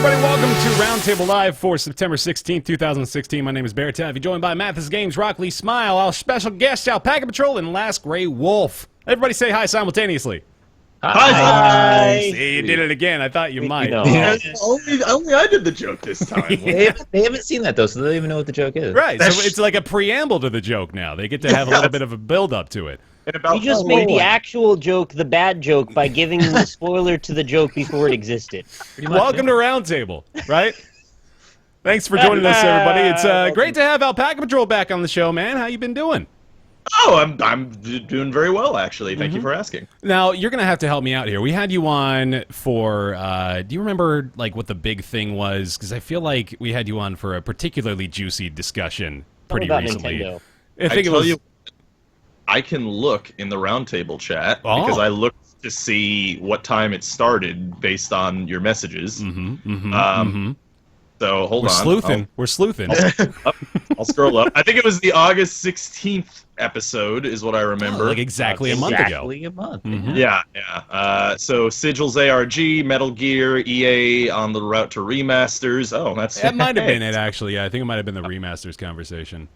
everybody. Welcome to Roundtable Live for September 16th, 2016. My name is BaerTaffy, joined by Mathis Games, Rockley Smile, our special guest, AlpacaPatrol, and Last Grey Wolf. Everybody say hi simultaneously. Hi. See, you did it again. I thought you might. Yeah, only I did the joke this time. They haven't seen that, though, so they don't even know what the joke is. Right, so it's like a preamble to the joke now. They get to have a little bit of a build-up to it. You just made the actual joke the bad joke by giving the spoiler to the joke before it existed. Welcome to Roundtable, right? Thanks for joining us, everybody. It's great to have AlpacaPatrol back on the show, man. How you been doing? Oh, I'm doing very well, actually. Thank you for asking. Now, you're going to have to help me out here. We had you on for, do you remember, like, what the big thing was? Because I feel like we had you on for a particularly juicy discussion pretty recently. Nintendo. I think it was... I can look in the Roundtable chat because I looked to see what time it started based on your messages. So hold on. We're sleuthing. I'll scroll up. I think it was the August 16th episode is what I remember. Like exactly a month ago. Exactly a month. Yeah. So Sigils ARG, Metal Gear, EA on the route to remasters. Oh, that might have been it, actually. Yeah, I think it might have been the remasters conversation.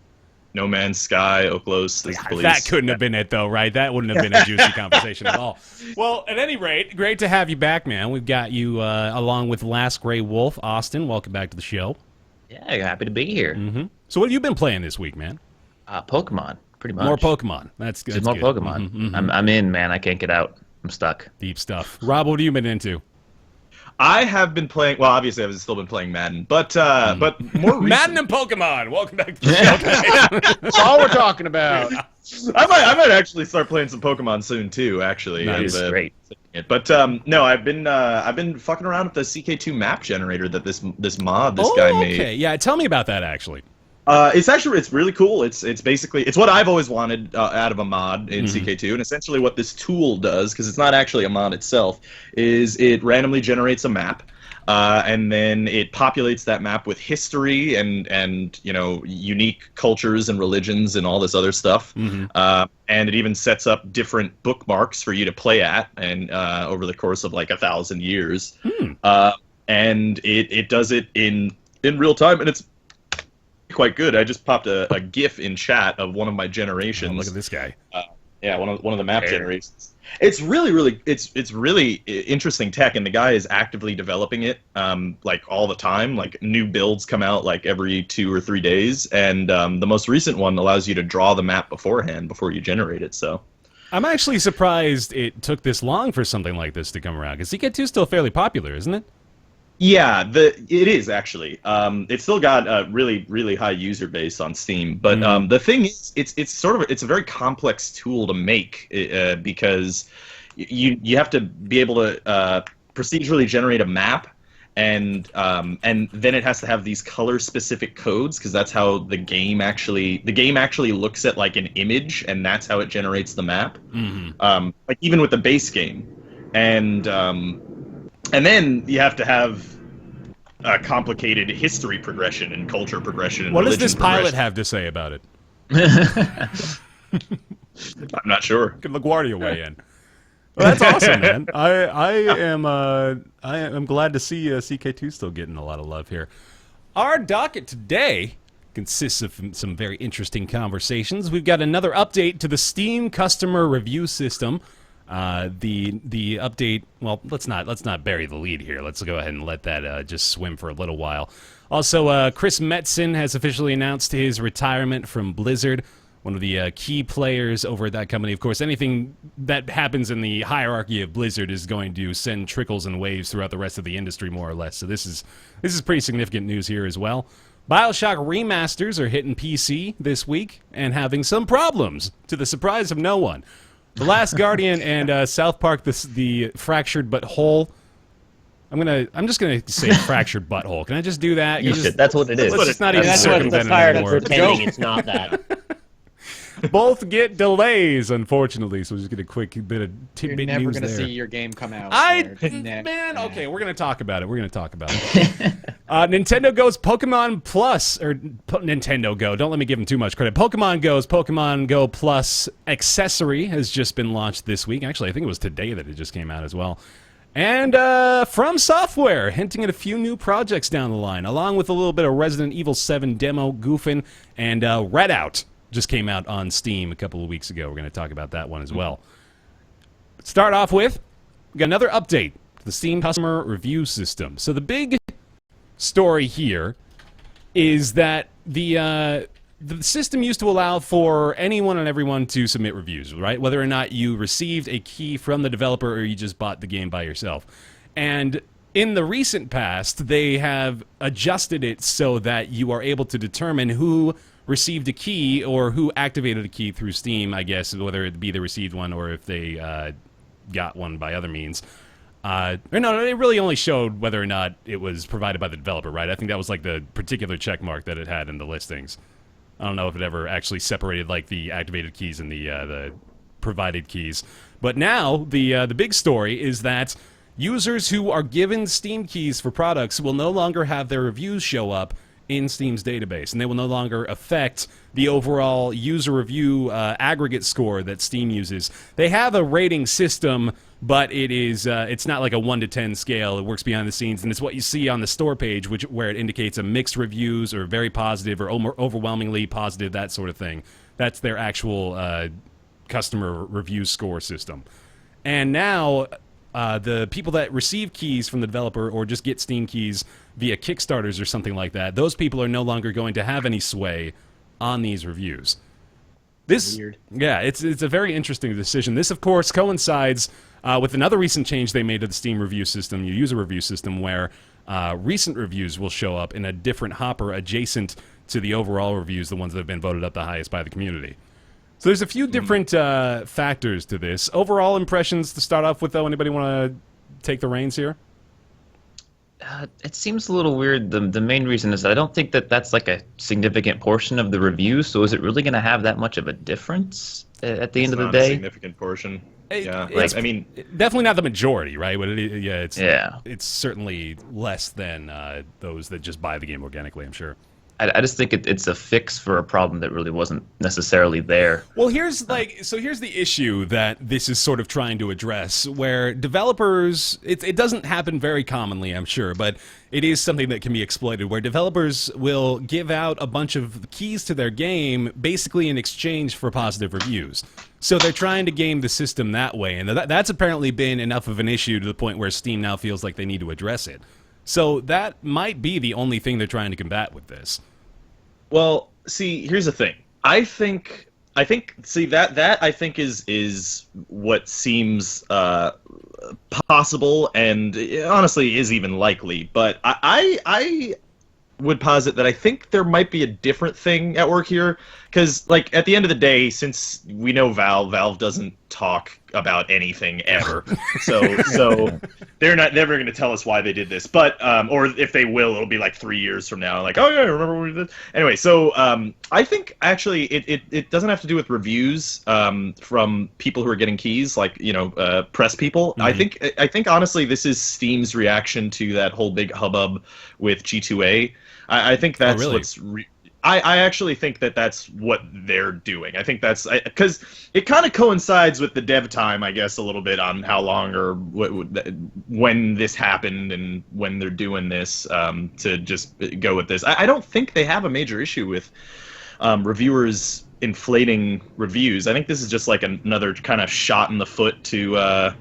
No Man's Sky, Oklos, the police. That couldn't have been it, though, right? That wouldn't have been a juicy conversation at all. Well, at any rate, great to have you back, man. We've got you along with Last Grey Wolf. Austin, welcome back to the show. Yeah, happy to be here. So what have you been playing this week, man? Pokemon, pretty much. More Pokemon. That's good. More Pokemon. I'm in, man. I can't get out. I'm stuck. Deep stuff. Rob, what have you been into? I have been playing. Well, obviously, I've still been playing Madden, but more recently, Madden and Pokemon. Welcome back to the show. That's all we're talking about. I might actually start playing some Pokemon soon too. Actually, nice. Great. But no, I've been fucking around with the CK2 Map Generator that this mod this guy made. Okay, yeah. Tell me about that actually. It's really cool. It's basically what I've always wanted out of a mod in CK2, and essentially what this tool does, because it's not actually a mod itself, is it randomly generates a map, and then it populates that map with history and unique cultures and religions and all this other stuff, and it even sets up different bookmarks for you to play at, and over the course of like 1,000 years, and it does it in real time, and it's quite good. I just popped a GIF in chat of one of my generations. Oh, look at this guy. Yeah, one of the map generations. It's really it's really interesting tech, and the guy is actively developing it like all the time. Like new builds come out like every 2 or 3 days, and the most recent one allows you to draw the map beforehand before you generate it. So I'm actually surprised it took this long for something like this to come around, because CK2 is still fairly popular, isn't it? Yeah, it is actually. It's still got a really high user base on Steam, but the thing is, it's a very complex tool to make because you have to be able to procedurally generate a map, and then it has to have these color specific codes, because that's how the game actually looks at like an image, and that's how it generates the map. Like even with the base game, and then you have to have a complicated history progression and culture progression and what does this progression. pilot have to say about it? I'm not sure. Could LaGuardia weigh in? Well, that's awesome, man. I am glad to see CK2 still getting a lot of love here. Our docket today consists of some very interesting conversations. We've got another update to the Steam customer review system. The update, well, let's not bury the lead here. Let's go ahead and let that just swim for a little while. Also, Chris Metzen has officially announced his retirement from Blizzard, one of the key players over at that company. Of course, anything that happens in the hierarchy of Blizzard is going to send trickles and waves throughout the rest of the industry, more or less. So this is pretty significant news here as well. Bioshock Remasters are hitting PC this week and having some problems, to the surprise of no one. The Last Guardian and South Park, the Fractured But Whole. I'm just gonna say Fractured Butthole. Can I just do that? That's what it is. Let's not even That's what circumvent I'm it tired of anymore. pretending it's not that. Both get delays, unfortunately. So we'll just get a quick bit of tidbit news there. You're never going to see your game come out. Okay, we're going to talk about it. Nintendo Go's Pokemon Plus, or Nintendo Go, don't let me give them too much credit. Pokemon Go's Pokemon Go Plus accessory has just been launched this week. Actually, I think it was today that it just came out as well. And From Software, hinting at a few new projects down the line, along with a little bit of Resident Evil 7 demo goofing, and Redout just came out on Steam a couple of weeks ago. We're going to talk about that one as well. Start off with, we got another update to the Steam customer review system. So the big story here is that the system used to allow for anyone and everyone to submit reviews, right? Whether or not you received a key from the developer or you just bought the game by yourself. And in the recent past, they have adjusted it so that you are able to determine who received a key or who activated a key through Steam, I guess, whether it be the received one or if they got one by other means. Or no, it really only showed whether or not it was provided by the developer, right? I think that was like the particular check mark that it had in the listings. I don't know if it ever actually separated like the activated keys and the provided keys. But now the big story is that users who are given Steam keys for products will no longer have their reviews show up in Steam's database, and they will no longer affect the overall user review aggregate score that Steam uses. They have a rating system, but it's not like a 1 to 10 scale. It works behind the scenes, and it's what you see on the store page, where it indicates a mixed reviews or very positive or overwhelmingly positive, that sort of thing. That's their actual customer review score system. And now the people that receive keys from the developer or just get Steam keys via Kickstarters or something like that, those people are no longer going to have any sway on these reviews. Weird. Yeah, it's a very interesting decision. This, of course, coincides with another recent change they made to the Steam review system, your user review system, where recent reviews will show up in a different hopper adjacent to the overall reviews, the ones that have been voted up the highest by the community. So there's a few different factors to this. Overall impressions to start off with, though. Anybody want to take the reins here? It seems a little weird. The main reason is that I don't think that that's like a significant portion of the review. So is it really going to have that much of a difference at the end of the day? A significant portion. Yeah, It's I mean, definitely not the majority, right? But Yeah. it's certainly less than those that just buy the game organically, I'm sure. I just think it's a fix for a problem that really wasn't necessarily there. Well, here's the issue that this is sort of trying to address, where developers, it doesn't happen very commonly, I'm sure, but it is something that can be exploited, where developers will give out a bunch of keys to their game basically in exchange for positive reviews. So they're trying to game the system that way, and that's apparently been enough of an issue to the point where Steam now feels like they need to address it. So that might be the only thing they're trying to combat with this. well, see, here's the thing. I think that I think is what seems possible and honestly is even likely. But I would posit that I think there might be a different thing at work here, because like at the end of the day, since we know Valve doesn't talk about anything ever, so they're never going to tell us why they did this. But or if they will, it'll be like 3 years from now, like, oh yeah, remember when we did this? Anyway, so I think actually it doesn't have to do with reviews from people who are getting keys, like press people. Mm-hmm. I think honestly this is Steam's reaction to that whole big hubbub with G2A. I think that's what's. I actually think that that's what they're doing. I think that's because it kind of coincides with the dev time, I guess, a little bit on how long or when this happened and when they're doing this to just go with this. I don't think they have a major issue with reviewers inflating reviews. I think this is just like another kind of shot in the foot to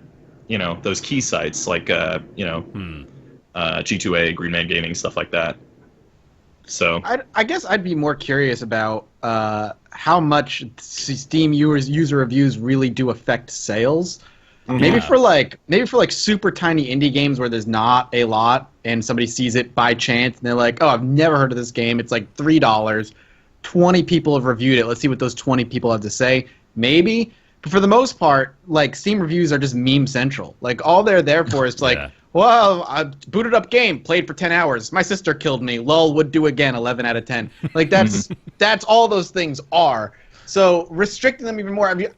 those key sites like G2A, Green Man Gaming, stuff like that. So I guess I'd be more curious about how much Steam user reviews really do affect sales. Maybe for like super tiny indie games where there's not a lot and somebody sees it by chance and they're like, oh, I've never heard of this game. It's like $3. 20 people have reviewed it. Let's see what those 20 people have to say. Maybe. But for the most part, like Steam reviews are just meme central. Like all they're there for is like, well, I booted up game, played for 10 hours. My sister killed me. Lol, would do again, 11 out of 10. Like, that's all those things are. So restricting them even more, I mean,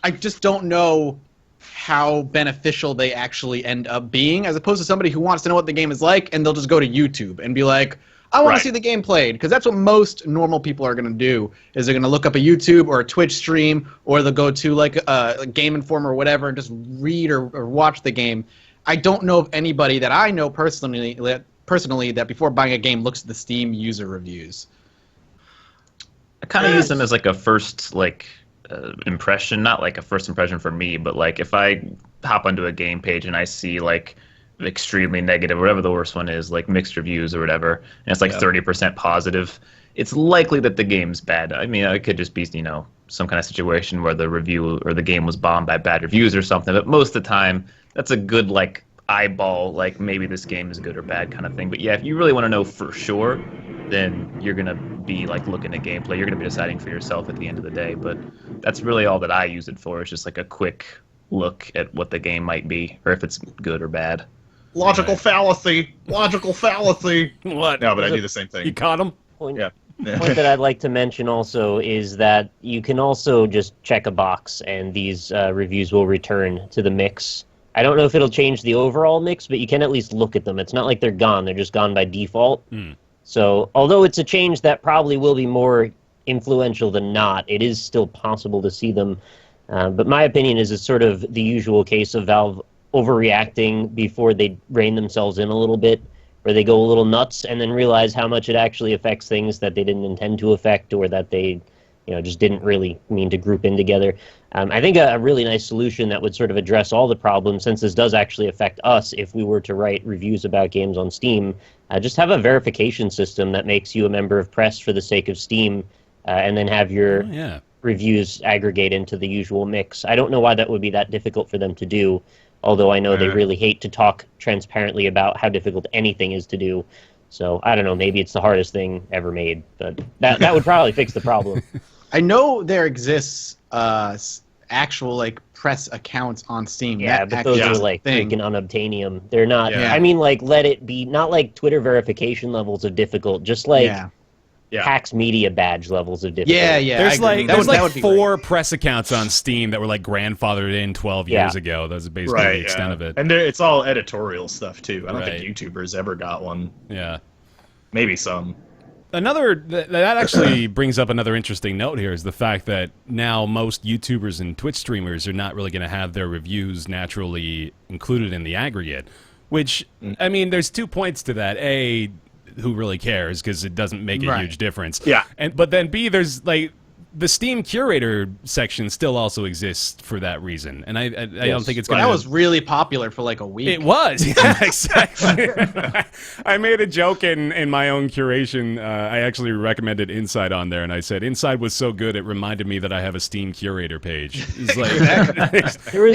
I just don't know how beneficial they actually end up being, as opposed to somebody who wants to know what the game is like, and they'll just go to YouTube and be like, I want to see the game played, because that's what most normal people are going to do, is they're going to look up a YouTube or a Twitch stream, or they'll go to like a Game Informer or whatever and just read or watch the game. I don't know of anybody that I know personally that before buying a game looks at the Steam user reviews. I kind of use them as like a first impression, not like a first impression for me, but like if I hop onto a game page and I see like extremely negative, whatever the worst one is, like mixed reviews or whatever, and it's like 30% positive, it's likely that the game's bad. I mean, it could just be, you know, some kind of situation where the review or the game was bombed by bad reviews or something, but most of the time that's a good like eyeball, like maybe this game is good or bad kind of thing. But yeah, if you really want to know for sure, then you're gonna be like looking at gameplay. You're gonna be deciding for yourself at the end of the day. But that's really all that I use it for. It's just like a quick look at what the game might be, or if it's good or bad. Logical fallacy. Logical fallacy. What? No, but I do the same thing. You caught him? Yeah. Point that I'd like to mention also is that you can also just check a box and these reviews will return to the mix. I don't know if it'll change the overall mix, but you can at least look at them. It's not like they're gone. They're just gone by default. So although it's a change that probably will be more influential than not, it is still possible to see them. But my opinion is it's sort of the usual case of Valve overreacting before they rein themselves in a little bit, where they go a little nuts and then realize how much it actually affects things that they didn't intend to affect, or that they, you know, just didn't really mean to group in together. I think a really nice solution that would sort of address all the problems, since this does actually affect us if we were to write reviews about games on Steam, just have a verification system that makes you a member of press for the sake of Steam, and then have your reviews aggregate into the usual mix. I don't know why that would be that difficult for them to do, although I know they really hate to talk transparently about how difficult anything is to do. So, I don't know, maybe it's the hardest thing ever made, but that would probably fix the problem. I know there exists actual like press accounts on Steam. Yeah, but those are like freaking unobtainium. They're not. Yeah. I mean, like, let it be not like Twitter verification levels of difficult, just like Hacks Media badge levels of difficult. Yeah. There's like 4 press accounts on Steam that were like grandfathered in 12 years ago. That's basically the extent of it. And it's all editorial stuff too. I don't think YouTubers ever got one. Yeah, maybe some. That actually brings up another interesting note here, is the fact that now most YouTubers and Twitch streamers are not really going to have their reviews naturally included in the aggregate, which, I mean, there's 2 points to that. A, who really cares, because it doesn't make a huge difference. Yeah. But then B, there's like the Steam Curator section still also exists for that reason, and I don't think it's going to... That was really popular for like a week. It was, yeah, exactly. I made a joke in my own curation. I actually recommended Inside on there, and I said Inside was so good it reminded me that I have a Steam Curator page. It's like for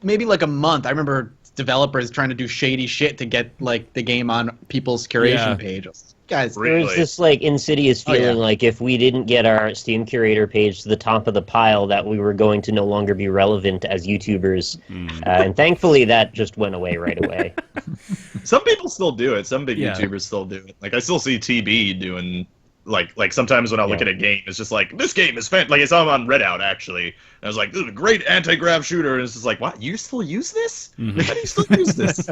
maybe like a month. I remember developers trying to do shady shit to get like the game on people's curation page. Guys, there's this like insidious feeling like if we didn't get our Steam Curator page to the top of the pile, that we were going to no longer be relevant as YouTubers. And thankfully that just went away right away. Some people still do it. Some big YouTubers still do it. Like I still see TB doing like sometimes when I look at a game, it's just like, this game is fantastic. Like I saw him on Redout actually. And I was like, this is a great anti-grav shooter, and it's just like, what? You still use this? How do you still use this?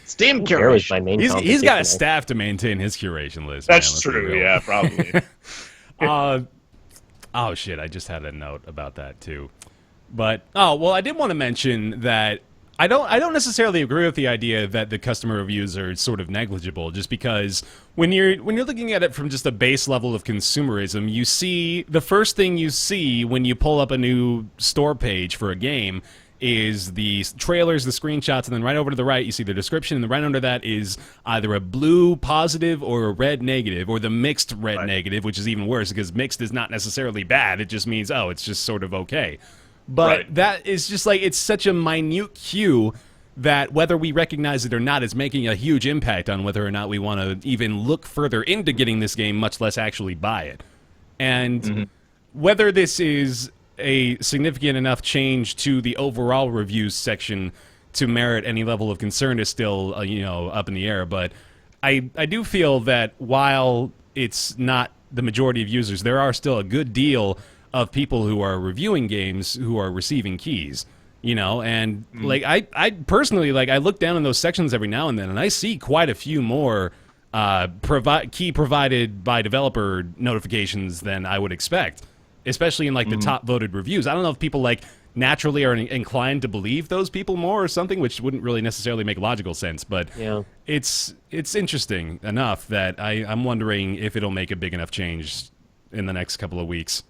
Steam curation. He's got a staff to maintain his curation list. That's true. Yeah, probably. Oh shit! I just had a note about that too. But I did want to mention that I don't necessarily agree with the idea that the customer reviews are sort of negligible. Just because when you're looking at it from just a base level of consumerism, you see the first thing you see when you pull up a new store page for a game is the trailers, the screenshots, and then right over to the right you see the description, and then right under that is either a blue positive or a red negative, or the mixed red negative, which is even worse because mixed is not necessarily bad. It just means, oh, it's just sort of okay. But that is just like, it's such a minute cue that whether we recognize it or not is making a huge impact on whether or not we want to even look further into getting this game, much less actually buy it. And whether this is a significant enough change to the overall reviews section to merit any level of concern is still, up in the air. But I do feel that while it's not the majority of users, there are still a good deal of people who are reviewing games who are receiving keys, and like I personally, like, I look down in those sections every now and then, and I see quite a few more key provided by developer notifications than I would expect. Especially in like the top voted reviews. I don't know if people like naturally are inclined to believe those people more or something, which wouldn't really necessarily make logical sense. But Yeah. it's interesting enough that I'm wondering if it'll make a big enough change in the next couple of weeks.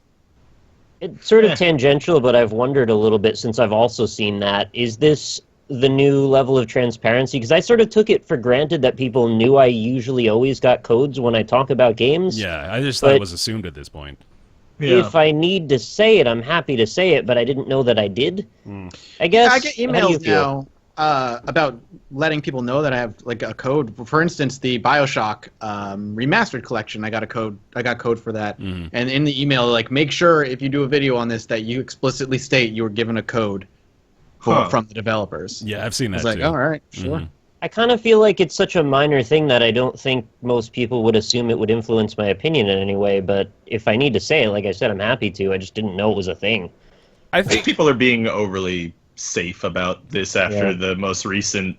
It's sort of tangential, but I've wondered a little bit since I've also seen that. Is this the new level of transparency? Because I sort of took it for granted that people knew I usually always got codes when I talk about games. Yeah, I just thought it was assumed at this point. If I need to say it, I'm happy to say it, but I didn't know that I did. I guess. I get How do you emails feel? now about letting people know that I have like a code. For instance, the Bioshock remastered collection, I got code for that. And in the email, like, make sure if you do a video on this that you explicitly state you were given a code from the developers. Yeah, I've seen that I was like, too. all right, sure. I kind of feel like it's such a minor thing that I don't think most people would assume it would influence my opinion in any way, but if I need to say it, like I said, I'm happy to. I just didn't know it was a thing. I think people are being overly safe about this after Yeah. the most recent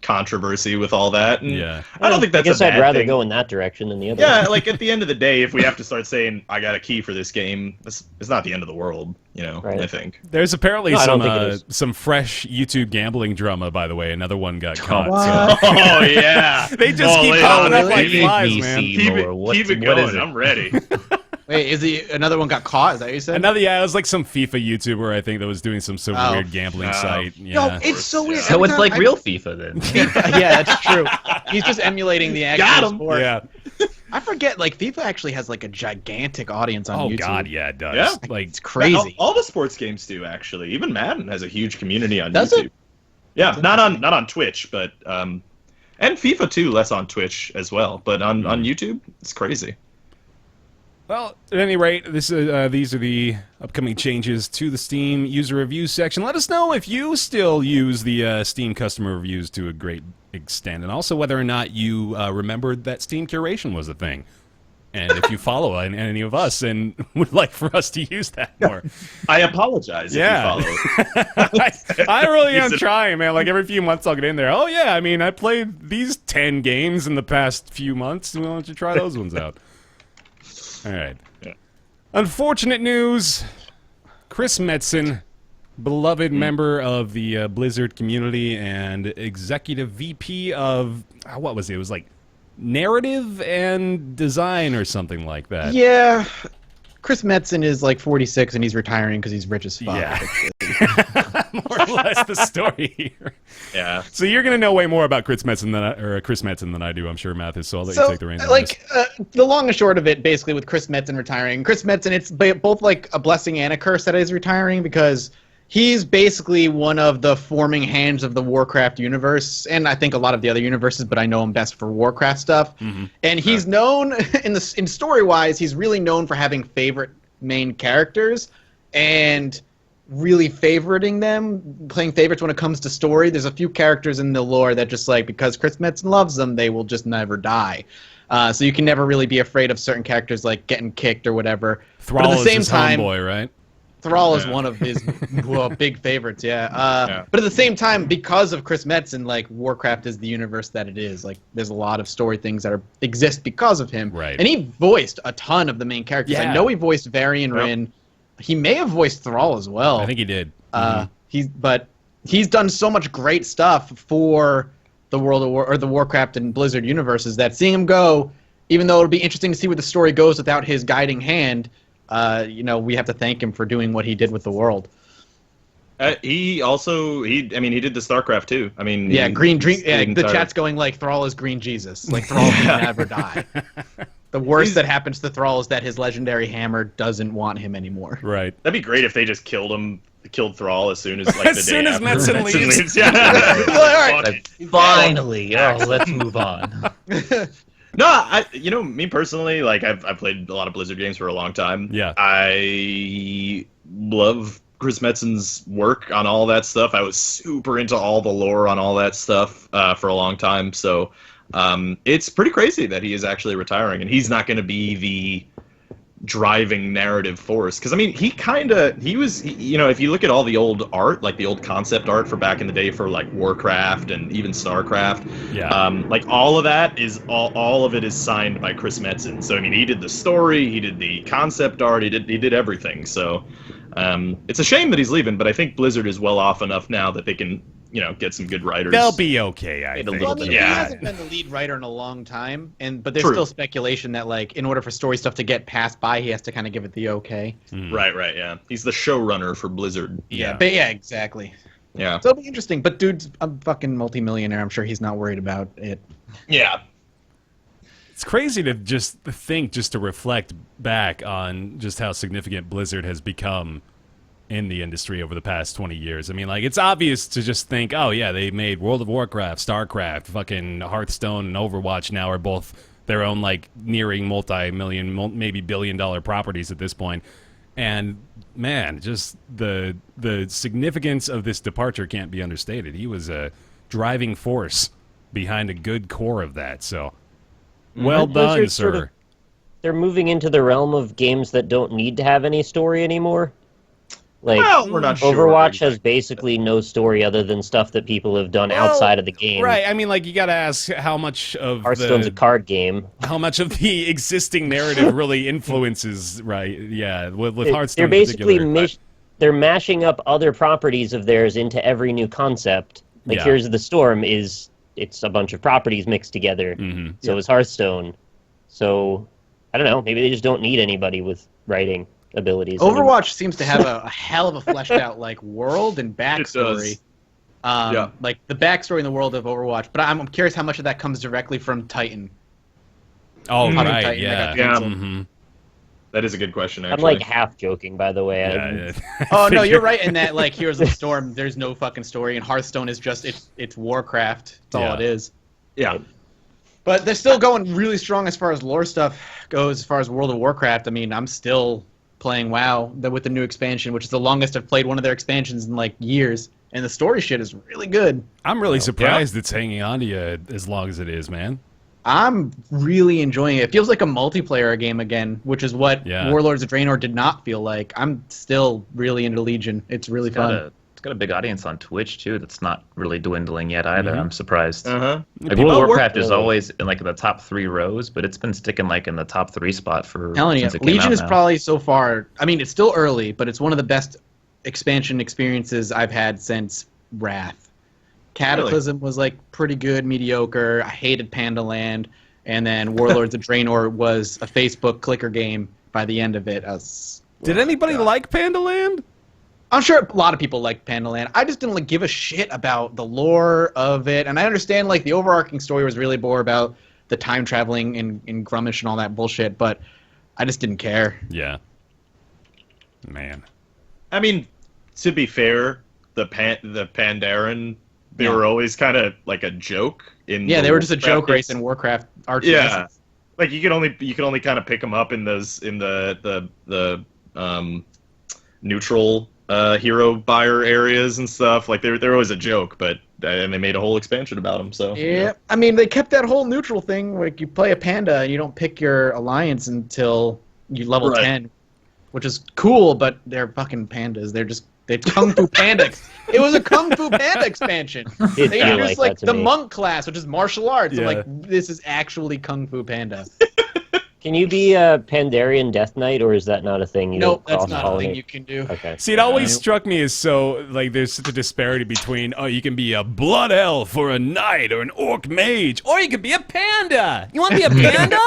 controversy with all that. And Yeah. I don't think that's I guess a bad I'd rather thing. go in that direction than the other. Yeah, like at the end of the day, if we have to start saying I got a key for this game, it's not the end of the world, you know. Right. I think. There's apparently No, I don't think it is. some fresh YouTube gambling drama, by the way. Another one got caught. What? So. Oh yeah, They just keep popping up like flies, man. Keep it going. I'm ready. Wait, another one got caught? Is that what you said? Another, yeah, it was like some FIFA YouTuber, I think, that was doing some sort of Oh. weird gambling Oh. site. Yo, Yeah. it's so weird. So Every it's time like I- real FIFA then. Yeah, that's true. He's just emulating the Got actual him. sport. Yeah. I forget, like, FIFA actually has, like, a gigantic audience on Oh, YouTube. God, yeah, it does. Yeah. Like, It's crazy. All the sports games do actually. Even Madden has a huge community on Does YouTube. it? Yeah, not on Twitch, but and FIFA too, less on Twitch as well. But on YouTube, it's crazy. well, at any rate, these are the upcoming changes to the Steam user reviews section. Let us know if you still use the Steam customer reviews to a great extent, and also whether or not you remembered that Steam curation was a thing. And if you follow any of us and would like for us to use that more. I apologize Yeah. if you follow. I really am Use it. trying, man. Like, every few months I'll get in there. Oh, yeah, I mean, I played these 10 games in the past few months. Why don't you try those ones out? All right. Yeah. Unfortunate news. Chris Metzen, beloved member of the Blizzard community and executive VP of, what was it? It was like narrative and design or something like that. Yeah. Chris Metzen is, like, 46, and he's retiring because he's rich as fuck. Yeah. More or less the story here. Yeah. So you're going to know way more about Chris Metzen than I do, I'm sure, Mathis, so I'll let you take the reins on like, this. the long and short of it, basically, with Chris Metzen retiring, Chris Metzen, it's both, like, a blessing and a curse that he's retiring, because he's basically one of the forming hands of the Warcraft universe, and I think a lot of the other universes, but I know him best for Warcraft stuff. And he's known, in story-wise, he's really known for having favorite main characters, and really favoriting them, playing favorites when it comes to story. There's a few characters in the lore that just, like, because Chris Metzen loves them, they will just never die. So you can never really be afraid of certain characters, like, getting kicked or whatever. Thrall but at the is same his time, homeboy, right? Thrall is Yeah. one of his big favorites, yeah. Yeah. But at the same time, because of Chris Metzen, like, Warcraft is the universe that it is. Like, there's a lot of story things that exist because of him. Right. And he voiced a ton of the main characters. Yeah. I know he voiced Varian Yep. Rin. He may have voiced Thrall as well. I think he did. But he's done so much great stuff for the World of War or the Warcraft and Blizzard universes that seeing him go, even though it'll be interesting to see where the story goes without his guiding hand, we have to thank him for doing what he did with the world. He did the StarCraft too. I mean, Yeah, Green Dream. Yeah, the entire- chat's going like Thrall is Green Jesus. Like Thrall can never die. The worst that happens to Thrall is that his legendary hammer doesn't want him anymore. Right. That'd be great if they just killed Thrall as soon as like As the soon day as after Metzen leaves. Yeah. All right. Finally. Oh, let's move on. No, me personally, like I've played a lot of Blizzard games for a long time. Yeah. I love Chris Metzen's work on all that stuff. I was super into all the lore on all that stuff for a long time. So it's pretty crazy that he is actually retiring, and he's not going to be the driving narrative force. Because I mean, he was, if you look at all the old art, like the old concept art for back in the day for like Warcraft and even StarCraft, Yeah. like all of that is all of it is signed by Chris Metzen. So I mean, he did the story, he did the concept art, he did everything. So It's a shame that he's leaving, but I think Blizzard is well off enough now that they can, get some good writers. They'll be okay, I think. Well, I mean, Yeah. he hasn't been the lead writer in a long time, but there's True. still speculation that, like, in order for story stuff to get passed by, he has to kind of give it the okay. Right, yeah. He's the showrunner for Blizzard. But yeah, exactly. Yeah. So it'll be interesting. But dude's a fucking multimillionaire. I'm sure he's not worried about it. Yeah. It's crazy to just to reflect back on just how significant Blizzard has become in the industry over the past 20 years. I mean, like, it's obvious to just think, oh, yeah, they made World of Warcraft, StarCraft, fucking Hearthstone, and Overwatch now are both their own, like, nearing multi-million, maybe billion-dollar properties at this point. And, man, just the significance of this departure can't be understated. He was a driving force behind a good core of that, so well done, Blizzard's sir. sort of- they're moving into the realm of games that don't need to have any story anymore. Like, Well, we're not sure. Overwatch has basically no story other than stuff that people have done outside of the game. Right, I mean, like, you gotta ask how much of Hearthstone's a card game. how much of the existing narrative really influences, right? Yeah, with Hearthstone. They're basically in particular. they're mashing up other properties of theirs into every new concept. Like, Yeah. Heroes of the Storm it's a bunch of properties mixed together. Mhm. So is Hearthstone. So I don't know. Maybe they just don't need anybody with writing abilities. Overwatch seems to have a hell of a fleshed out like world and backstory. Yeah. Like the backstory in the world of Overwatch. But I'm curious how much of that comes directly from Titan. Oh, Attack on right, Titan, yeah. that got canceled. Mhm. That is a good question, I'm actually. like half joking, by the way. Yeah, yeah. Oh no, you're right in that like Heroes of the Storm, there's no fucking story, and Hearthstone is just it's Warcraft. That's all Yeah. it is. Yeah. But they're still going really strong as far as lore stuff goes. As far as World of Warcraft, I mean, I'm still playing WoW with the new expansion, which is the longest I've played one of their expansions in like years, and the story shit is really good. I'm really surprised it's hanging on to you as long as it is, man. I'm really enjoying it. It feels like a multiplayer game again, which is what Yeah. Warlords of Draenor did not feel like. I'm still really into Legion. It's really fun. It's got a big audience on Twitch too. That's not really dwindling yet either. I'm surprised. Uh-huh. Like World of Warcraft is always in like the top 3 rows, but it's been sticking like in the top 3 spot for Telling you, since it came Legion out is now. probably so far. I mean, it's still early, but it's one of the best expansion experiences I've had since Wrath. Cataclysm was like pretty good, mediocre. I hated Panda Land, and then Warlords of Draenor was a Facebook clicker game. By the end of it, Did anybody like Panda Land? I'm sure a lot of people like Panda Land. I just didn't like give a shit about the lore of it, and I understand like the overarching story was really more about the time traveling in Grummish and all that bullshit, but I just didn't care. Yeah. Man. I mean, to be fair, the Pandaren, they Yeah. were always kind of like a joke in. Yeah, the they were just a joke Warcraft race games. in Warcraft RTS. Yeah, like you could only kind of pick them up in the neutral hero buyer areas and stuff. Like they're always a joke, but and they made a whole expansion about them. So Yeah, I mean, they kept that whole neutral thing. Like, you play a panda, and you don't pick your alliance until you level Right. 10, which is cool, but they're fucking pandas. They're Kung Fu Panda. It was a Kung Fu Panda expansion. It They feel introduced, like like, that to the me. monk class, which is martial arts. I'm Yeah. like, this is actually Kung Fu Panda. Can you be a Pandarian Death Knight, or is that not a thing? You Nope, don't that's not a cross-pollinate? thing you can do. Okay. See, it always struck me as so, like, there's such a disparity between, oh, you can be a blood elf or a knight or an orc mage, or you could be a panda. You want to be a panda?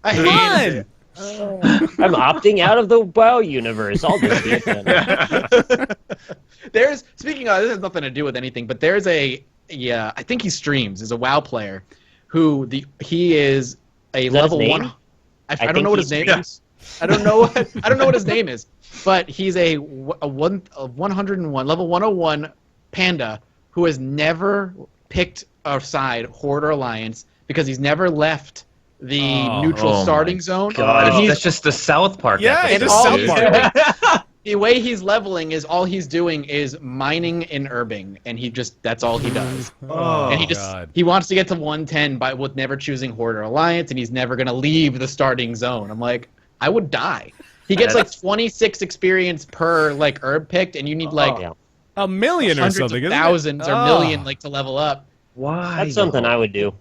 I Come hate on. it. I'm opting out of the WoW universe. I'll just be a Panda. Speaking of, this has nothing to do with anything, but there's I think he streams, is a WoW player, he is a Is that his level name? 1. I don't think know what he his name streams. is. I don't know what his name is, but he's a 101 level 101 panda who has never picked a side, Horde or Alliance, because he's never left the neutral Oh my starting zone. God, And that's just the South Park. Yeah, episode. it's and just all South he's Park. doing, the way he's leveling is all he's doing is mining and herbing, and that's all he does. Oh, and God. he wants to get to 110 with never choosing Horde or Alliance, and he's never gonna leave the starting zone. I'm like, I would die. He gets like 26 experience per like herb picked, and you need like Yeah. A million or hundreds something, of isn't thousands it? or Oh. million like to level up. Why? That's something I would do.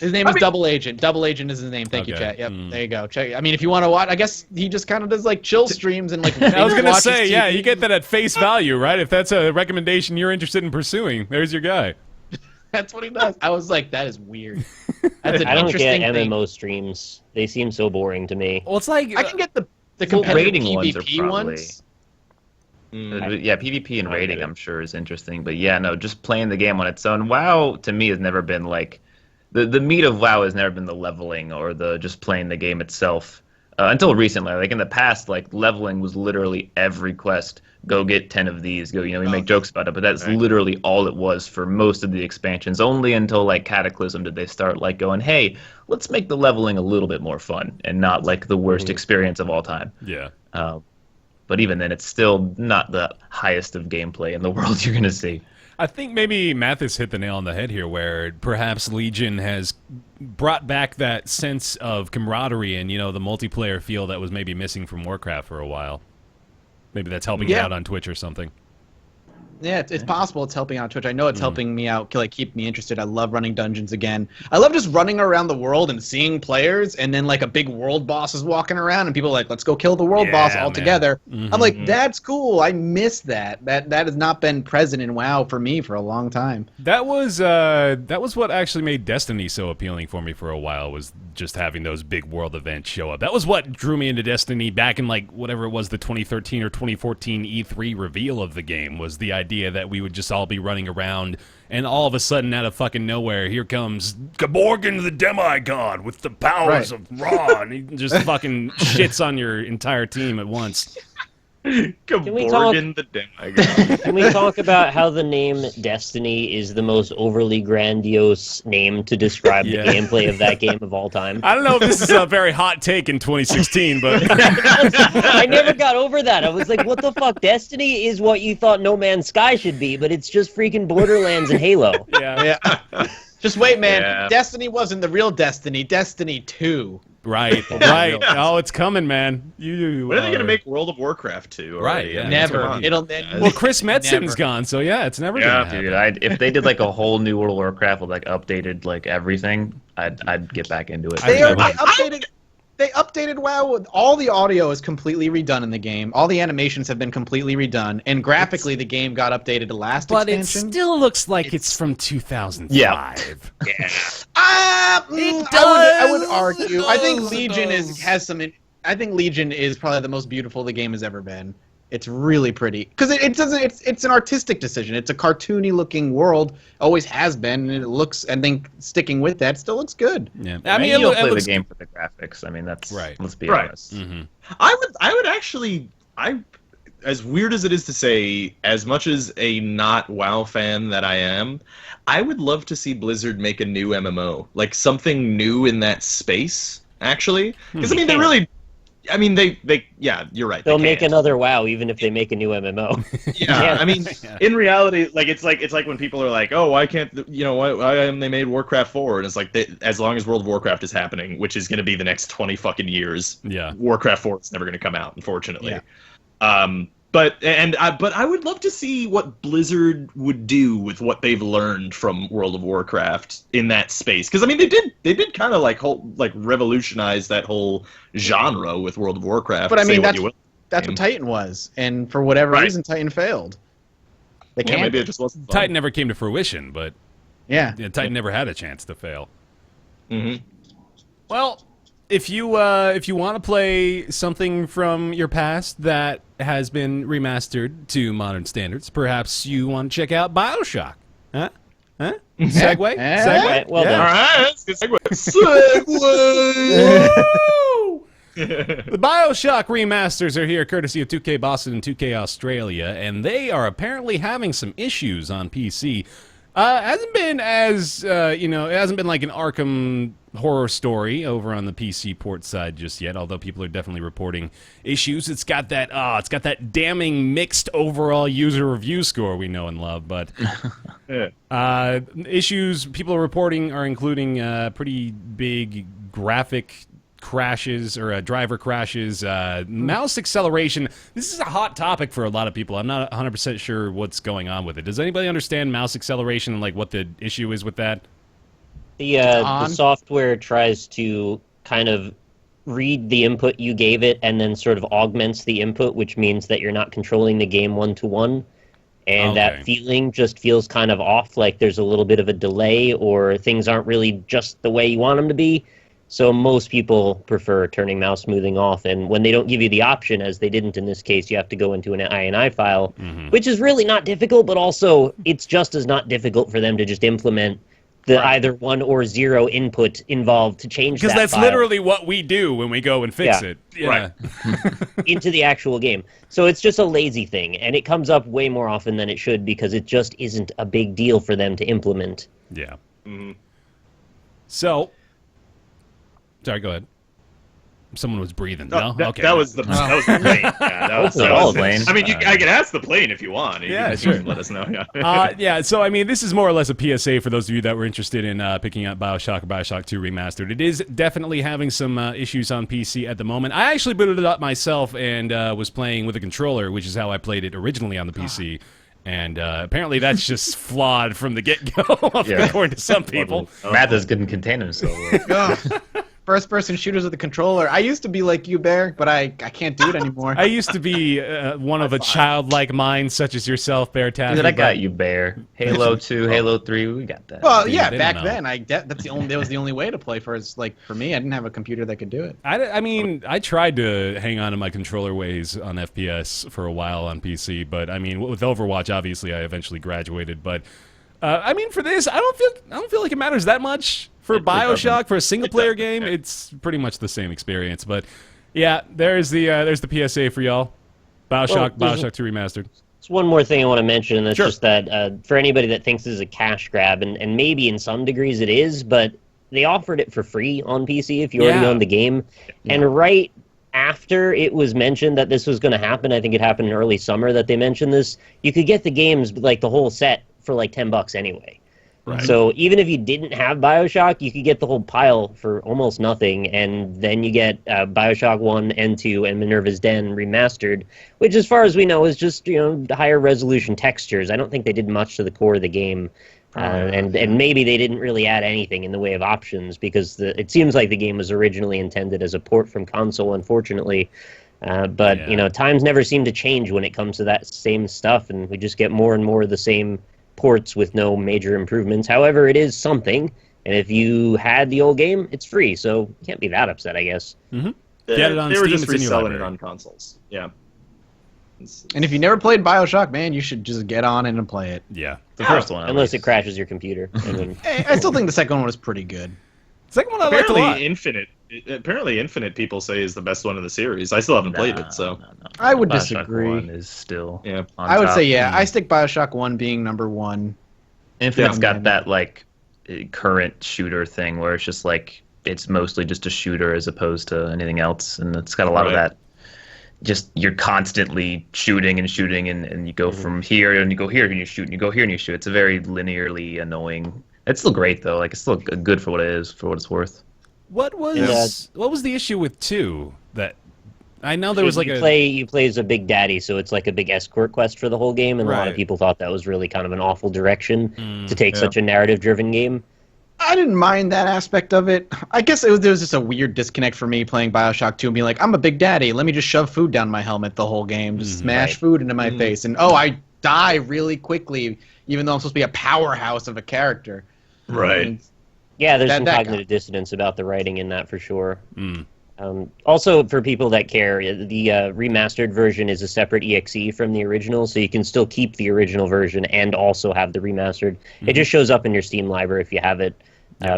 His name is Double Agent. Double Agent is his name. Thank you, chat. Yep, there you go. Check. I mean, if you want to watch, I guess he just kind of does like chill streams and like. I was gonna watches say, yeah, TV. you get that at face value, right? If that's a recommendation you're interested in pursuing, there's your guy. That's what he does. I was like, that is weird. That's an I don't interesting get thing. MMO streams. They seem so boring to me. Well, it's like I can get the Well, competitive rating ones are PvP probably- ones. Yeah, PvP and I rating, get it. I'm sure, is interesting. But yeah, no, just playing the game on its own. WoW to me has never been like the meat of WoW has never been the leveling or the just playing the game itself. Until recently, like in the past, like leveling was literally every quest. Go get 10 of these. Go, we make jokes about it, but that's literally all it was for most of the expansions. Only until like Cataclysm did they start like going, hey, let's make the leveling a little bit more fun and not like the worst experience of all time. yeah. But even then, it's still not the highest of gameplay in the world you're going to see. I think maybe Mathis hit the nail on the head here, where perhaps Legion has brought back that sense of camaraderie and, the multiplayer feel that was maybe missing from Warcraft for a while. Maybe that's helping you out on Twitch or something. Yeah, it's possible it's helping out Twitch. I know it's helping me out, like keep me interested. I love running dungeons again. I love just running around the world and seeing players, and then like a big world boss is walking around, and people are like, "Let's go kill the world boss all man. together." I'm like, "That's cool." I miss that. That has not been present in WoW for me for a long time. That was what actually made Destiny so appealing for me for a while, was just having those big world events show up. That was what drew me into Destiny back in like whatever it was, the 2013 or 2014 E3 reveal of the game, was the idea that we would just all be running around and all of a sudden out of fucking nowhere here comes Gaborgan the Demigod with the powers of Ra, and he just fucking shits on your entire team at once. Gaborgan the Demigod. Can we talk about how the name Destiny is the most overly grandiose name to describe the gameplay of that game of all time? I don't know if this is a very hot take in 2016, but I never got over that. I was like, what the fuck? Destiny is what you thought No Man's Sky should be, but it's just freaking Borderlands and Halo. yeah. Just wait, man. Yeah. Destiny wasn't the real Destiny. Destiny 2. Right. Oh, it's coming, man. You. When are they going to make World of Warcraft 2? Right, yeah. Never. Come on. Well, Chris Metzen's Never. gone, so yeah, it's never gonna happen. Dude, if they did like a whole new World of Warcraft with like updated like everything, I'd get back into it. They updated WoW. All the audio is completely redone in the game. All the animations have been completely redone, and graphically the game got updated to last But it expansion. still looks like it's from 2005. I would argue. I think Legion has some. I think Legion is probably the most beautiful the game has ever been. It's really pretty because it doesn't. It's an artistic decision. It's a cartoony looking world. Always has been, and it looks. I think sticking with that still looks good. Yeah. I mean, you'll play the game for the graphics. I mean, that's Right. Let's be Right. honest. I would actually, as weird as it is to say, as much as a not WoW fan that I am, I would love to see Blizzard make a new MMO, like something new in that space. Actually, because I mean, they really. I mean, they yeah, you're right. They'll they make can't. another WoW even if they make a new MMO. Yeah, I mean, in reality, like it's like when people are like, "Oh, why can't why haven't they made Warcraft 4?" And it's like, as long as World of Warcraft is happening, which is going to be the next 20 fucking years, Yeah. Warcraft 4 is never going to come out, unfortunately. Yeah. But I would love to see what Blizzard would do with what they've learned from World of Warcraft in that space, because I mean they did kind of like revolutionize that whole genre with World of Warcraft. But I mean, that's that's what Titan was, and for whatever reason, Titan failed. They can't. maybe it just wasn't fun. Titan never came to fruition, but Yeah. Titan never had a chance to fail. Mhm. Well, if you want to play something from your past that has been remastered to modern standards, perhaps you want to check out Bioshock. Huh? Segue? Segue? Well Yeah. done. All right, that's a good segue. Woo! The Bioshock remasters are here courtesy of 2K Boston and 2K Australia, and they are apparently having some issues on PC. Hasn't been as it hasn't been like an Arkham Horror Story over on the PC port side just yet, although people are definitely reporting issues. It's got that damning mixed overall user review score we know and love, but issues people are reporting are including pretty big graphic crashes or driver crashes, mouse acceleration. This is a hot topic for a lot of people. I'm not 100% sure what's going on with it. Does anybody understand mouse acceleration and like what the issue is with that? The on. software tries to kind of read the input you gave it and then sort of augments the input, which means that you're not controlling the game one-to-one. And Okay. that feeling just feels kind of off, like there's a little bit of a delay or things aren't really just the way you want them to be. So most people prefer turning mouse smoothing off. And when they don't give you the option, as they didn't in this case, you have to go into an INI file, which is really not difficult, but also it's just as not difficult for them to just implement the either 1 or 0 input involved to change that Because that's file literally what we do when we go and fix Yeah. it. Yeah. Right. into the actual game. So it's just a lazy thing, and it comes up way more often than it should because it just isn't a big deal for them to implement. Yeah. Mhm. So, sorry, go ahead. Someone was breathing. No, No? Okay. that was the plane. Yeah, that was, Hopefully all plane. I mean, I can ask the plane if you want. You Yeah, can sure. Let us know. Yeah. Yeah, so I mean, this is more or less a PSA for those of you that were interested in picking up Bioshock or Bioshock 2 Remastered. It is definitely having some issues on PC at the moment. I actually booted it up myself and was playing with a controller, which is how I played it originally on the PC. And apparently that's just flawed from the get-go, Yeah. according to some people. Mathis couldn't contain himself. Ugh. First-person shooters with a controller. I used to be like you, Bear, but I can't do it anymore. I used to be one of a childlike mind such as yourself, BaerTaffy. Dude, I but- got you, Bear. Halo 2, Halo 3, we got that. Well, Dude, yeah, they back don't know. then, that's the only. That was the only way to play for us. Like for me, I didn't have a computer that could do it. I mean, I tried to hang on to my controller ways on FPS for a while on PC, but I mean, with Overwatch, obviously, I eventually graduated. But I mean, for this, I don't feel like it matters that much. For Bioshock, for a single-player game, it's pretty much the same experience. But yeah, there's the PSA for y'all. Bioshock, Well, Bioshock 2 Remastered. There's one more thing I want to mention, and that's Sure. just that for anybody that thinks this is a cash grab, and maybe in some degrees it is, but they offered it for free on PC if you already Yeah. own the game. And right after it was mentioned that this was going to happen, I think it happened in early summer that they mentioned this, you could get the games, like the whole set, for like $10 anyway. Right. So even if you didn't have Bioshock, you could get the whole pile for almost nothing, and then you get Bioshock 1 and 2 and Minerva's Den remastered, which as far as we know is just, higher resolution textures. I don't think they did much to the core of the game. And maybe they didn't really add anything in the way of options because it seems like the game was originally intended as a port from console, unfortunately. But, Yeah. times never seem to change when it comes to that same stuff, and we just get more and more of the same ports with no major improvements. However, it is something, and if you had the old game, it's free, so you can't be that upset, I guess. Get it on They were Steam, just it's in your reselling it library. on consoles. Yeah. And if you never played Bioshock, man, you should just get on in and play it. Yeah. the first one. at Unless it least. crashes your computer. I mean, I still think the second one was pretty good. Second one I liked a lot. Apparently, Infinite people say is the best one in the series. I still haven't played it, so No. I would Bioshock disagree. 1 is still Yeah. on I would top. say, yeah, I stick Bioshock 1 being number 1. Infinite's Yeah. got that like current shooter thing where it's just like it's mostly just a shooter as opposed to anything else, and it's got a lot of Right. that. Just you're constantly shooting and you go from here and you go here and you shoot and you go here and you shoot. It's a very linearly annoying. It's still great though. Like it's still good for what it is, for what it's worth. What was the issue with 2? That I know there was like you a play as a big daddy, so it's like a big escort quest for the whole game, and a lot Right. of people thought that was really kind of an awful direction to take such a narrative-driven game. I didn't mind that aspect of it. I guess there was just a weird disconnect for me playing Bioshock 2 and being like, I'm a big daddy. Let me just shove food down my helmet the whole game. Just smash Right. food into my face. And, I die really quickly, even though I'm supposed to be a powerhouse of a character. right. And Yeah, there's That- some that cognitive dissonance about the writing in that for sure. Also, for people that care, the remastered version is a separate EXE from the original, so you can still keep the original version and also have the remastered. It just shows up in your Steam library if you have it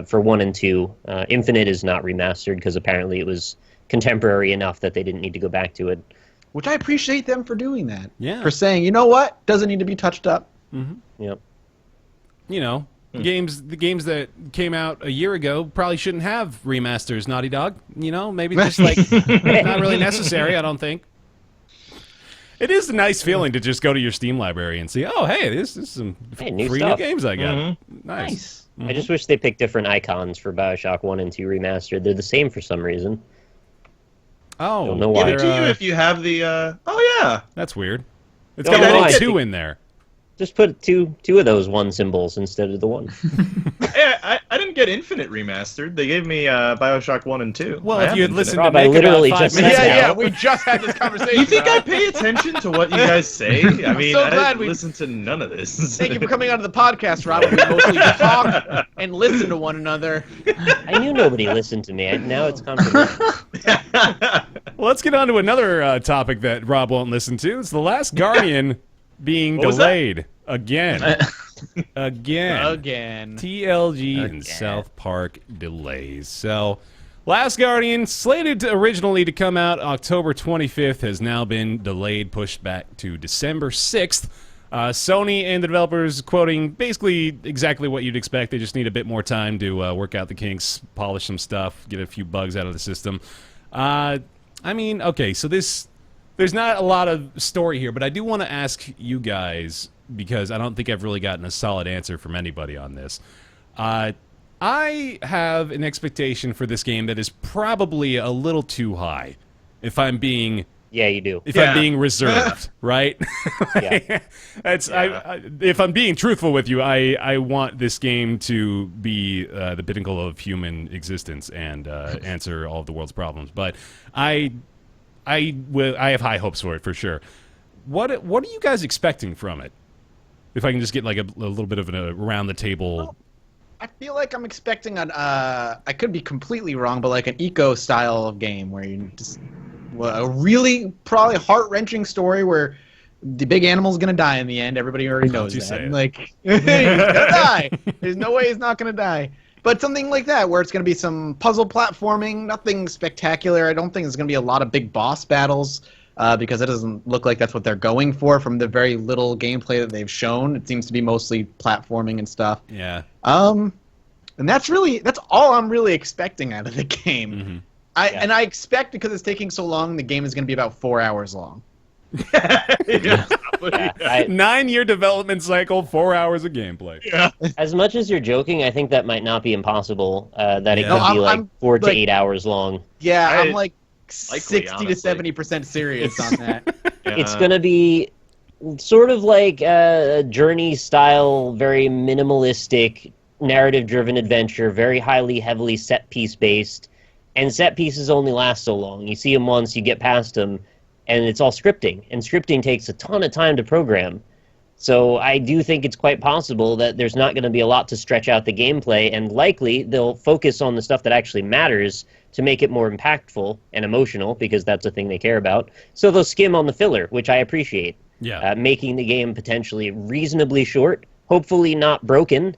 for 1 and 2. Infinite is not remastered because apparently it was contemporary enough that they didn't need to go back to it. which I appreciate them for doing that. Yeah. For saying, you know what? Doesn't need to be touched up. Yep. the games that came out a year ago probably shouldn't have remasters. Naughty Dog, maybe just like not really necessary. I don't think. It is a nice feeling to just go to your Steam library and see, oh, hey, this is some Hey, new free stuff. new games I got. Nice. I just wish they picked different icons for Bioshock 1 and 2 remastered. They're the same for some reason. Oh, Don't know Give why. it to you if you have the. Oh yeah. that's weird. It's Don't got know only why. 2 in there. Just put two of those one symbols instead of the one. Yeah, I didn't get Infinite remastered. They gave me Bioshock 1 and 2. Well, I if have you had Infinite. listened Rob, to I Nick literally about 5 just minutes said ago, that. we just had this conversation. You think I Rob. pay attention to what you guys say? I mean, so I glad didn't we- listen to none of this. Thank you for coming onto the podcast, Rob. We mostly talk and listen to one another. I knew nobody listened to me. Now it's controversial. Well, let's get on to another topic that Rob won't listen to. It's The Last Guardian being What was that? delayed again. Again. TLG and Again. South Park delays. So, Last Guardian, slated originally to come out October 25th, has now been delayed, pushed back to December 6th. Sony and the developers quoting basically exactly what you'd expect. They just need a bit more time to work out the kinks, polish some stuff, get a few bugs out of the system. I mean, okay, so there's not a lot of story here, but I do want to ask you guys, because I don't think I've really gotten a solid answer from anybody on this. I have an expectation for this game that is probably a little too high, if I'm being Yeah, you do. I'm being reserved, right? Yeah. If I'm being truthful with you, I want this game to be the pinnacle of human existence and answer all of the world's problems. But I have high hopes for it for sure. What are you guys expecting from it? If I can just get like a little bit of an around the table. I feel like I'm expecting I could be completely wrong, but like an eco style of game where you just a really probably heart-wrenching story where the big animal's gonna die in the end. Everybody already knows you that. say it. Like he's gonna die. There's no way he's not gonna die. But something like that, where it's gonna be some puzzle platforming, nothing spectacular. I don't think there's gonna be a lot of big boss battles. Because it doesn't look like that's what they're going for from the very little gameplay that they've shown. It seems to be mostly platforming and stuff. Yeah. And that's all I'm really expecting out of the game. Mm-hmm. I expect, because it's taking so long, the game is going to be about 4 hours long. Yeah, 9-year development cycle, 4 hours of gameplay. as much as you're joking, I think that might not be impossible. That it Yeah. could be No, like I'm 4 to like- 8 hours long. Yeah, I- I'm like likely, 60 to 70% serious on that. It's going to be sort of like a journey-style, very minimalistic, narrative-driven adventure, very heavily set-piece-based, and set pieces only last so long. You see them once, you get past them, and it's all scripting, and scripting takes a ton of time to program. So I do think it's quite possible that there's not going to be a lot to stretch out the gameplay, and likely they'll focus on the stuff that actually matters to make it more impactful and emotional, because that's a thing they care about. So they'll skim on the filler, which I appreciate. Yeah. Making the game potentially reasonably short, hopefully not broken,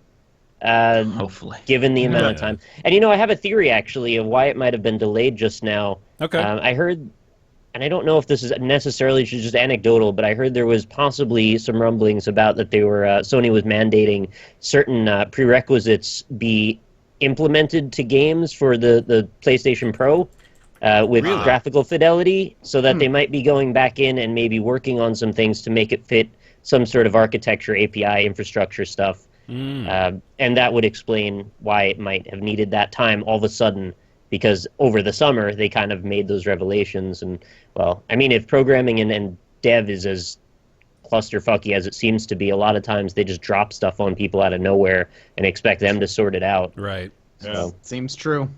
Hopefully. given the amount of time. And I have a theory actually of why it might have been delayed just now. Okay. I heard, and I don't know if this is necessarily just anecdotal, but I heard there was possibly some rumblings about that they were Sony was mandating certain prerequisites be implemented to games for the PlayStation Pro with graphical fidelity, so that they might be going back in and maybe working on some things to make it fit some sort of architecture, API, infrastructure stuff. And that would explain why it might have needed that time all of a sudden, because over the summer they kind of made those revelations. And, well, I mean, if programming and dev is as clusterfucky as it seems to be, a lot of times they just drop stuff on people out of nowhere and expect them to sort it out. Right. So, Seems true.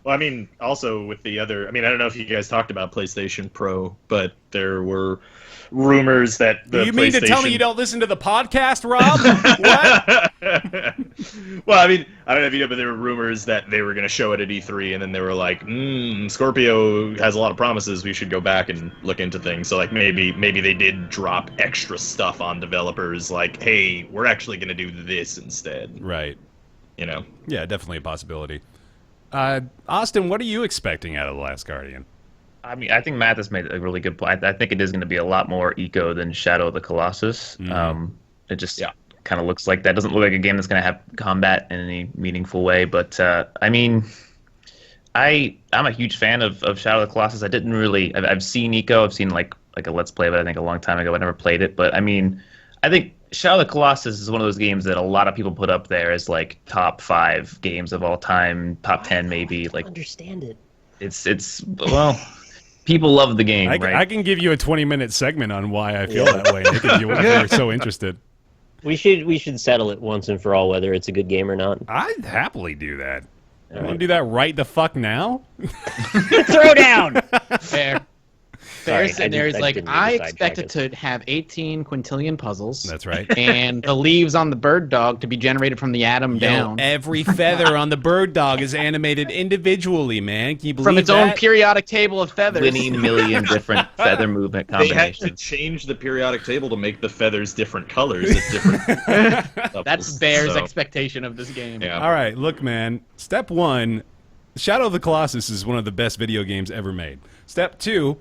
Well, I mean, also with the other, I don't know if you guys talked about PlayStation Pro, but there were rumors that the You mean to tell me you don't listen to the podcast, Rob? What? Well, I don't know if you know, but there were rumors that they were going to show it at E3, and then they were like, Scorpio has a lot of promises, we should go back and look into things. So, like, maybe they did drop extra stuff on developers, like, hey, we're actually going to do this instead. Right. Yeah, definitely a possibility. Austin, what are you expecting out of The Last Guardian? I mean, I think Matt has made a really good point. I think it is going to be a lot more eco than Shadow of the Colossus. It just kind of looks like that. Doesn't look like a game that's going to have combat in any meaningful way. But I mean, I'm a huge fan of Shadow of the Colossus. I didn't really. I've seen eco. I've seen like a Let's Play, but I think a long time ago. I never played it. But I mean, I think Shadow of the Colossus is one of those games that a lot of people put up there as like top 5 games of all time, top 10 maybe. Like, understand it. it's well, people love the game, right? I can give you a 20-minute segment on why I feel that way, Nick, if you're so interested. We should settle it once and for all whether it's a good game or not. I'd happily do that. All Want to right. do that right the fuck now? Throw down. Fair. Sorry, Fair. And there's I like, didn't mean to I sidetrack expect it it. to have 18 quintillion puzzles. That's right. And the leaves on the bird dog to be generated from the atom Yo, down. every feather on the bird dog is animated individually, man. Can you believe From its that? own periodic table of feathers. 20 million different feather movement They had to combinations. change the periodic table to make the feathers different colors at different levels. That's Bear's So, expectation of this game. yeah. All right, look, man. Step 1, Shadow of the Colossus is one of the best video games ever made. Step 2,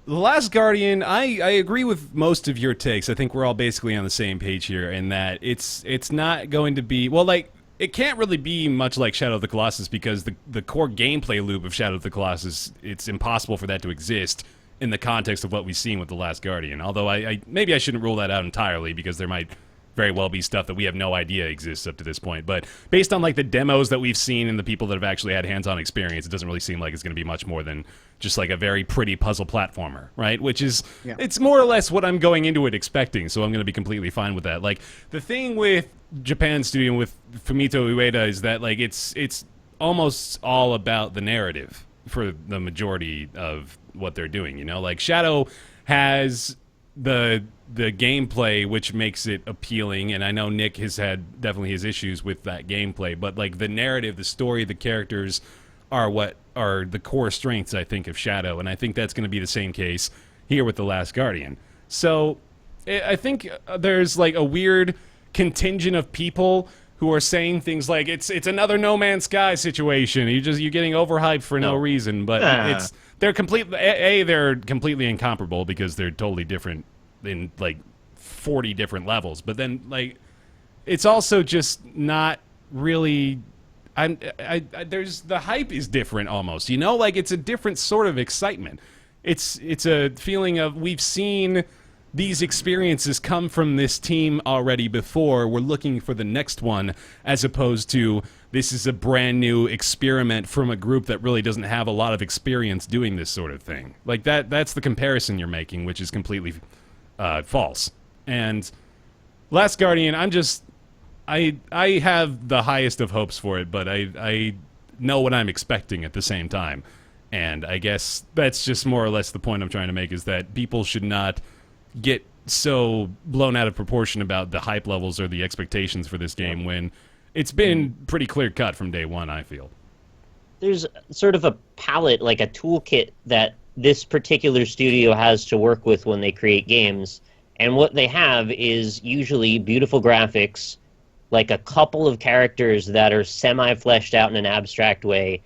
The Last Guardian, I agree with most of your takes. I think we're all basically on the same page here in that it's not going to be... Well, like, it can't really be much like Shadow of the Colossus because the core gameplay loop of Shadow of the Colossus, it's impossible for that to exist in the context of what we've seen with The Last Guardian. Although maybe I shouldn't rule that out entirely because there might very well be stuff that we have no idea exists up to this point. But based on like the demos that we've seen and the people that have actually had hands-on experience, it doesn't really seem like it's going to be much more than just like a very pretty puzzle platformer, right? Which is, it's more or less what I'm going into it expecting, so I'm going to be completely fine with that. Like, the thing with Japan Studio and with Fumito Ueda is that like it's almost all about the narrative for the majority of what they're doing, you know? Like, Shadow has the gameplay, which makes it appealing, and I know Nick has had definitely his issues with that gameplay, but like the narrative, the story, the characters are what are the core strengths, I think, of Shadow, and I think that's going to be the same case here with The Last Guardian. So I think there's like a weird contingent of people who are saying things like it's another No Man's Sky situation. You're getting overhyped for no reason, but they're completely incomparable because they're totally different in like 40 different levels. But then like it's also just not really. There's the hype is different almost. You know, like it's a different sort of excitement. It's a feeling of we've seen these experiences come from this team already before. We're looking for the next one, as opposed to this is a brand new experiment from a group that really doesn't have a lot of experience doing this sort of thing. Like that's the comparison you're making, which is completely false. And Last Guardian, I have the highest of hopes for it, but I know what I'm expecting at the same time. And I guess that's just more or less the point I'm trying to make, is that people should not get so blown out of proportion about the hype levels or the expectations for this game when it's been pretty clear-cut from day one, I feel. There's sort of a palette, like a toolkit that this particular studio has to work with when they create games. And what they have is usually beautiful graphics, like a couple of characters that are semi-fleshed out in an abstract way,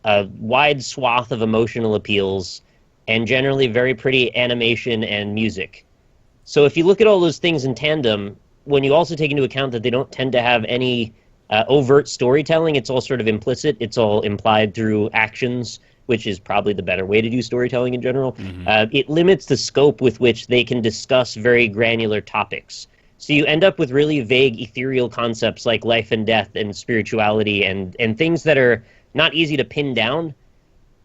a wide swath of emotional appeals, and generally very pretty animation and music. So if you look at all those things in tandem, when you also take into account that they don't tend to have any overt storytelling, it's all sort of implicit, it's all implied through actions, which is probably the better way to do storytelling in general. It limits the scope with which they can discuss very granular topics. So you end up with really vague, ethereal concepts like life and death and spirituality and things that are not easy to pin down.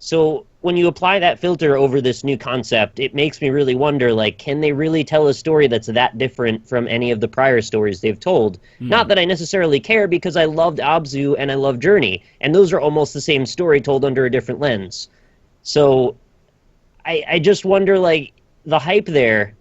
So when you apply that filter over this new concept, it makes me really wonder, like, can they really tell a story that's that different from any of the prior stories they've told? Not that I necessarily care, because I loved Abzu and I love Journey, and those are almost the same story told under a different lens. So I just wonder, like, the hype there,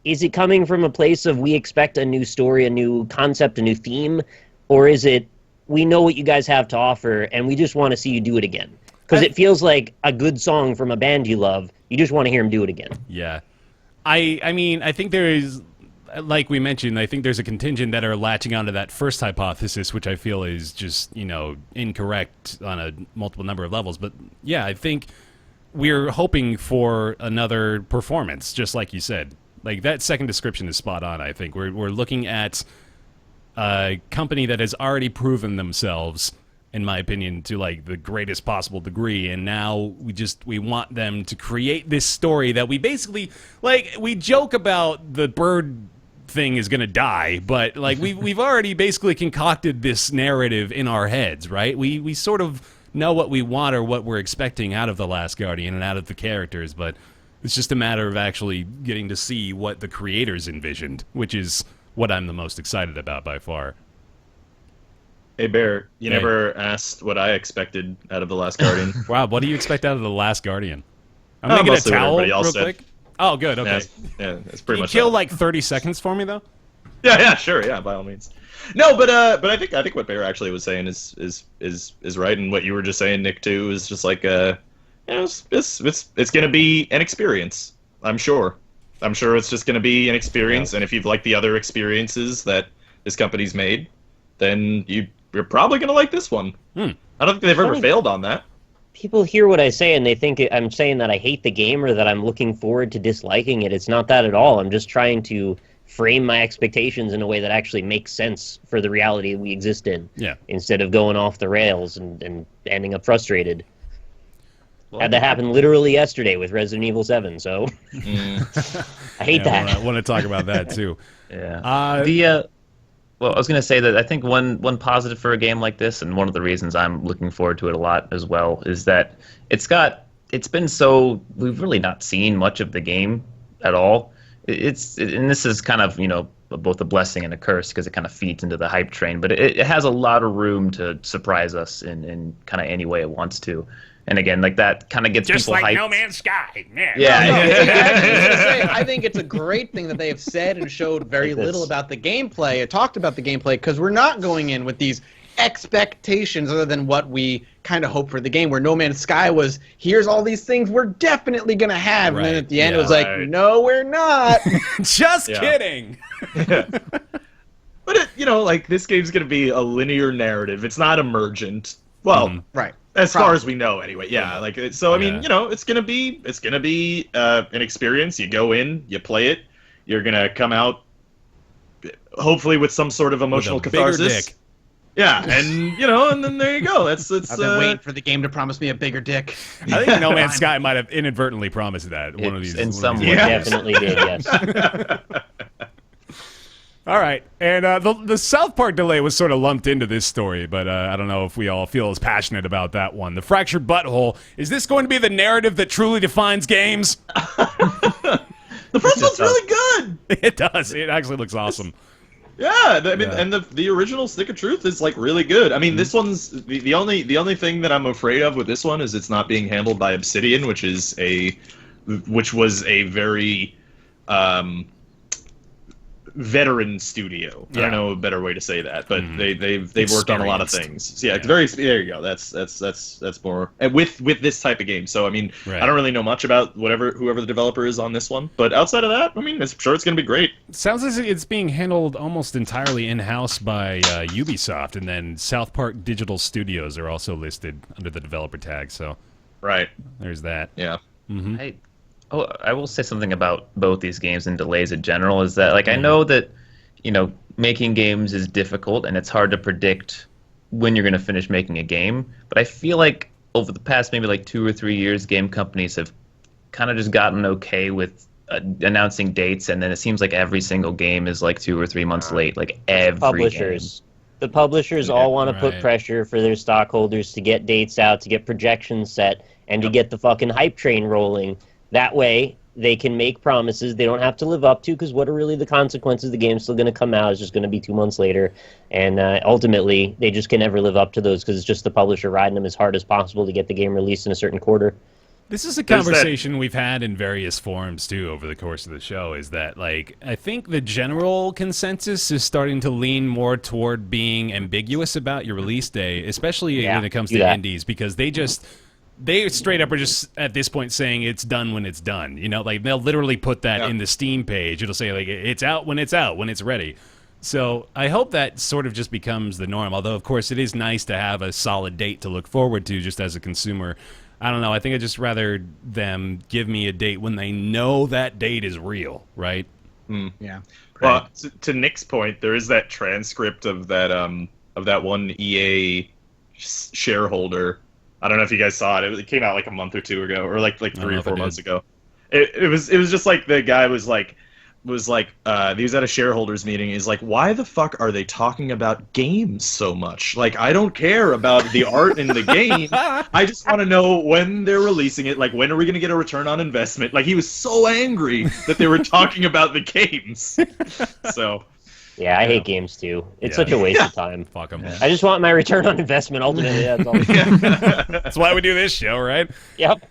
is it coming from a place of we expect a new story, a new concept, a new theme? Or is it, we know what you guys have to offer and we just want to see you do it again? Because it feels like a good song from a band you love. You just want to hear them do it again. Yeah. I mean, I think there is, like we mentioned, I think there's a contingent that are latching onto that first hypothesis, which I feel is just, you know, incorrect on a multiple number of levels. But yeah, I think we're hoping for another performance, just like you said. Like, that second description is spot on, I think. We're looking at a company that has already proven themselves, in my opinion, to like the greatest possible degree, and now we want them to create this story that we basically, like, we joke about the bird thing is going to die, but like we've already basically concocted this narrative in our heads, right? We sort of know what we want or what we're expecting out of The Last Guardian and out of the characters, but it's just a matter of actually getting to see what the creators envisioned, which is what I'm the most excited about by far. Hey Bear, you Hey. never asked what I expected out of The Last Guardian. Wow, what do you expect out of The Last Guardian? I'm Oh, gonna get a mostly what towel everybody else real said. quick. Oh, good. Okay. Yeah, that's Can pretty you much kill that. like 30 seconds for me though? Yeah, sure, yeah, by all means. No, but I think what Bear actually was saying is right, and what you were just saying, Nick, too, is just like it's gonna be an experience. I'm sure it's just gonna be an experience, and if you've liked the other experiences that this company's made, then you're probably gonna like this one. I don't think they've ever failed on that. People hear what I say and they think I'm saying that I hate the game or that I'm looking forward to disliking it. It's not that at all. I'm just trying to frame my expectations in a way that actually makes sense for the reality we exist in. Yeah. Instead of going off the rails and ending up frustrated. Well, Had that happen literally yesterday with Resident Evil 7, so I hate that. I want to talk about that too. Yeah. Well, I was going to say that I think one positive for a game like this, and one of the reasons I'm looking forward to it a lot as well, is that we've really not seen much of the game at all. And this is kind of, both a blessing and a curse because it kind of feeds into the hype train, but it has a lot of room to surprise us in kind of any way it wants to. And again, like that kind of gets Just people like hyped. No Man's Sky. Man. I think it's a great thing that they have said and showed very Like this. little about the gameplay. It talked about the gameplay because we're not going in with these expectations other than what we kind of hope for the game, where No Man's Sky was, here's all these things we're definitely going to have. Right. And then at the end it Yeah. was like, Right. no, we're not. Just Yeah. kidding. But like this game's gonna be a linear narrative. It's not emergent. Well, Right. as far Probably. as we know, anyway. Yeah, like so. I mean, it's gonna be an experience. You go in, you play it. You're gonna come out, hopefully, with some sort of emotional With a bigger catharsis. dick. Yeah, and then there you go. That's I've been waiting for the game to promise me a bigger dick. I think No Man's Sky might have inadvertently promised that. One of these. In one of some these way. days. Yeah. Definitely did, yes. All right, and the South Park delay was sort of lumped into this story, but I don't know if we all feel as passionate about that one. The Fractured Butthole, is this going to be the narrative that truly defines games? The first one's really good. It does. It actually looks awesome. Yeah, I mean, and the original Stick of Truth is like really good. I mean, this one's the only thing that I'm afraid of with this one is it's not being handled by Obsidian, which was a very veteran studio. I don't know a better way to say that, but they've worked on a lot of things. Yeah, it's very. There you go. That's more and with this type of game. So I mean, Right. I don't really know much about whoever the developer is on this one, but outside of that, I mean, I'm sure it's going to be great. It sounds as if it's being handled almost entirely in-house by Ubisoft, and then South Park Digital Studios are also listed under the developer tag, so Right. there's that. Yeah. I will say something about both these games and delays in general is that, like, I know that, making games is difficult and it's hard to predict when you're going to finish making a game. But I feel like over the past maybe like 2 or 3 years, game companies have kind of just gotten okay with announcing dates, and then it seems like every single game is like 2 or 3 months late. Like every Publishers. The publishers all want to put Right. pressure for their stockholders to get dates out, to get projections set, and to get the fucking hype train rolling. That way, they can make promises they don't have to live up to, because what are really the consequences? The game's still going to come out. It's just going to be 2 months later. And ultimately, they just can never live up to those because it's just the publisher riding them as hard as possible to get the game released in a certain quarter. This is a There's that- conversation we've had in various forums, too, over the course of the show, is that, like, I think the general consensus is starting to lean more toward being ambiguous about your release day, especially when it comes do to that. indies, because they straight up are just, at this point, saying it's done when it's done. Like, they'll literally put that in the Steam page. It'll say, like, it's out, when it's ready. So I hope that sort of just becomes the norm, although, of course, it is nice to have a solid date to look forward to just as a consumer. I don't know. I think I'd just rather them give me a date when they know that date is real, right? Yeah. Well, to Nick's point, there is that transcript of that one EA shareholder. I don't know if you guys saw it. It came out like a month or two ago, or like 3 know or if I 4 did. months ago. It was just like the guy was like he was at a shareholders meeting. He's like, why the fuck are they talking about games so much? Like, I don't care about the art in the game. I just want to know when they're releasing it. Like, when are we going to get a return on investment? Like, he was so angry that they were talking about the games. So, Yeah, I hate games too. It's Yeah. such a waste of time. Fuck them. I just want my return on investment. Ultimately, that's all. That's why we do this show, right? Yep.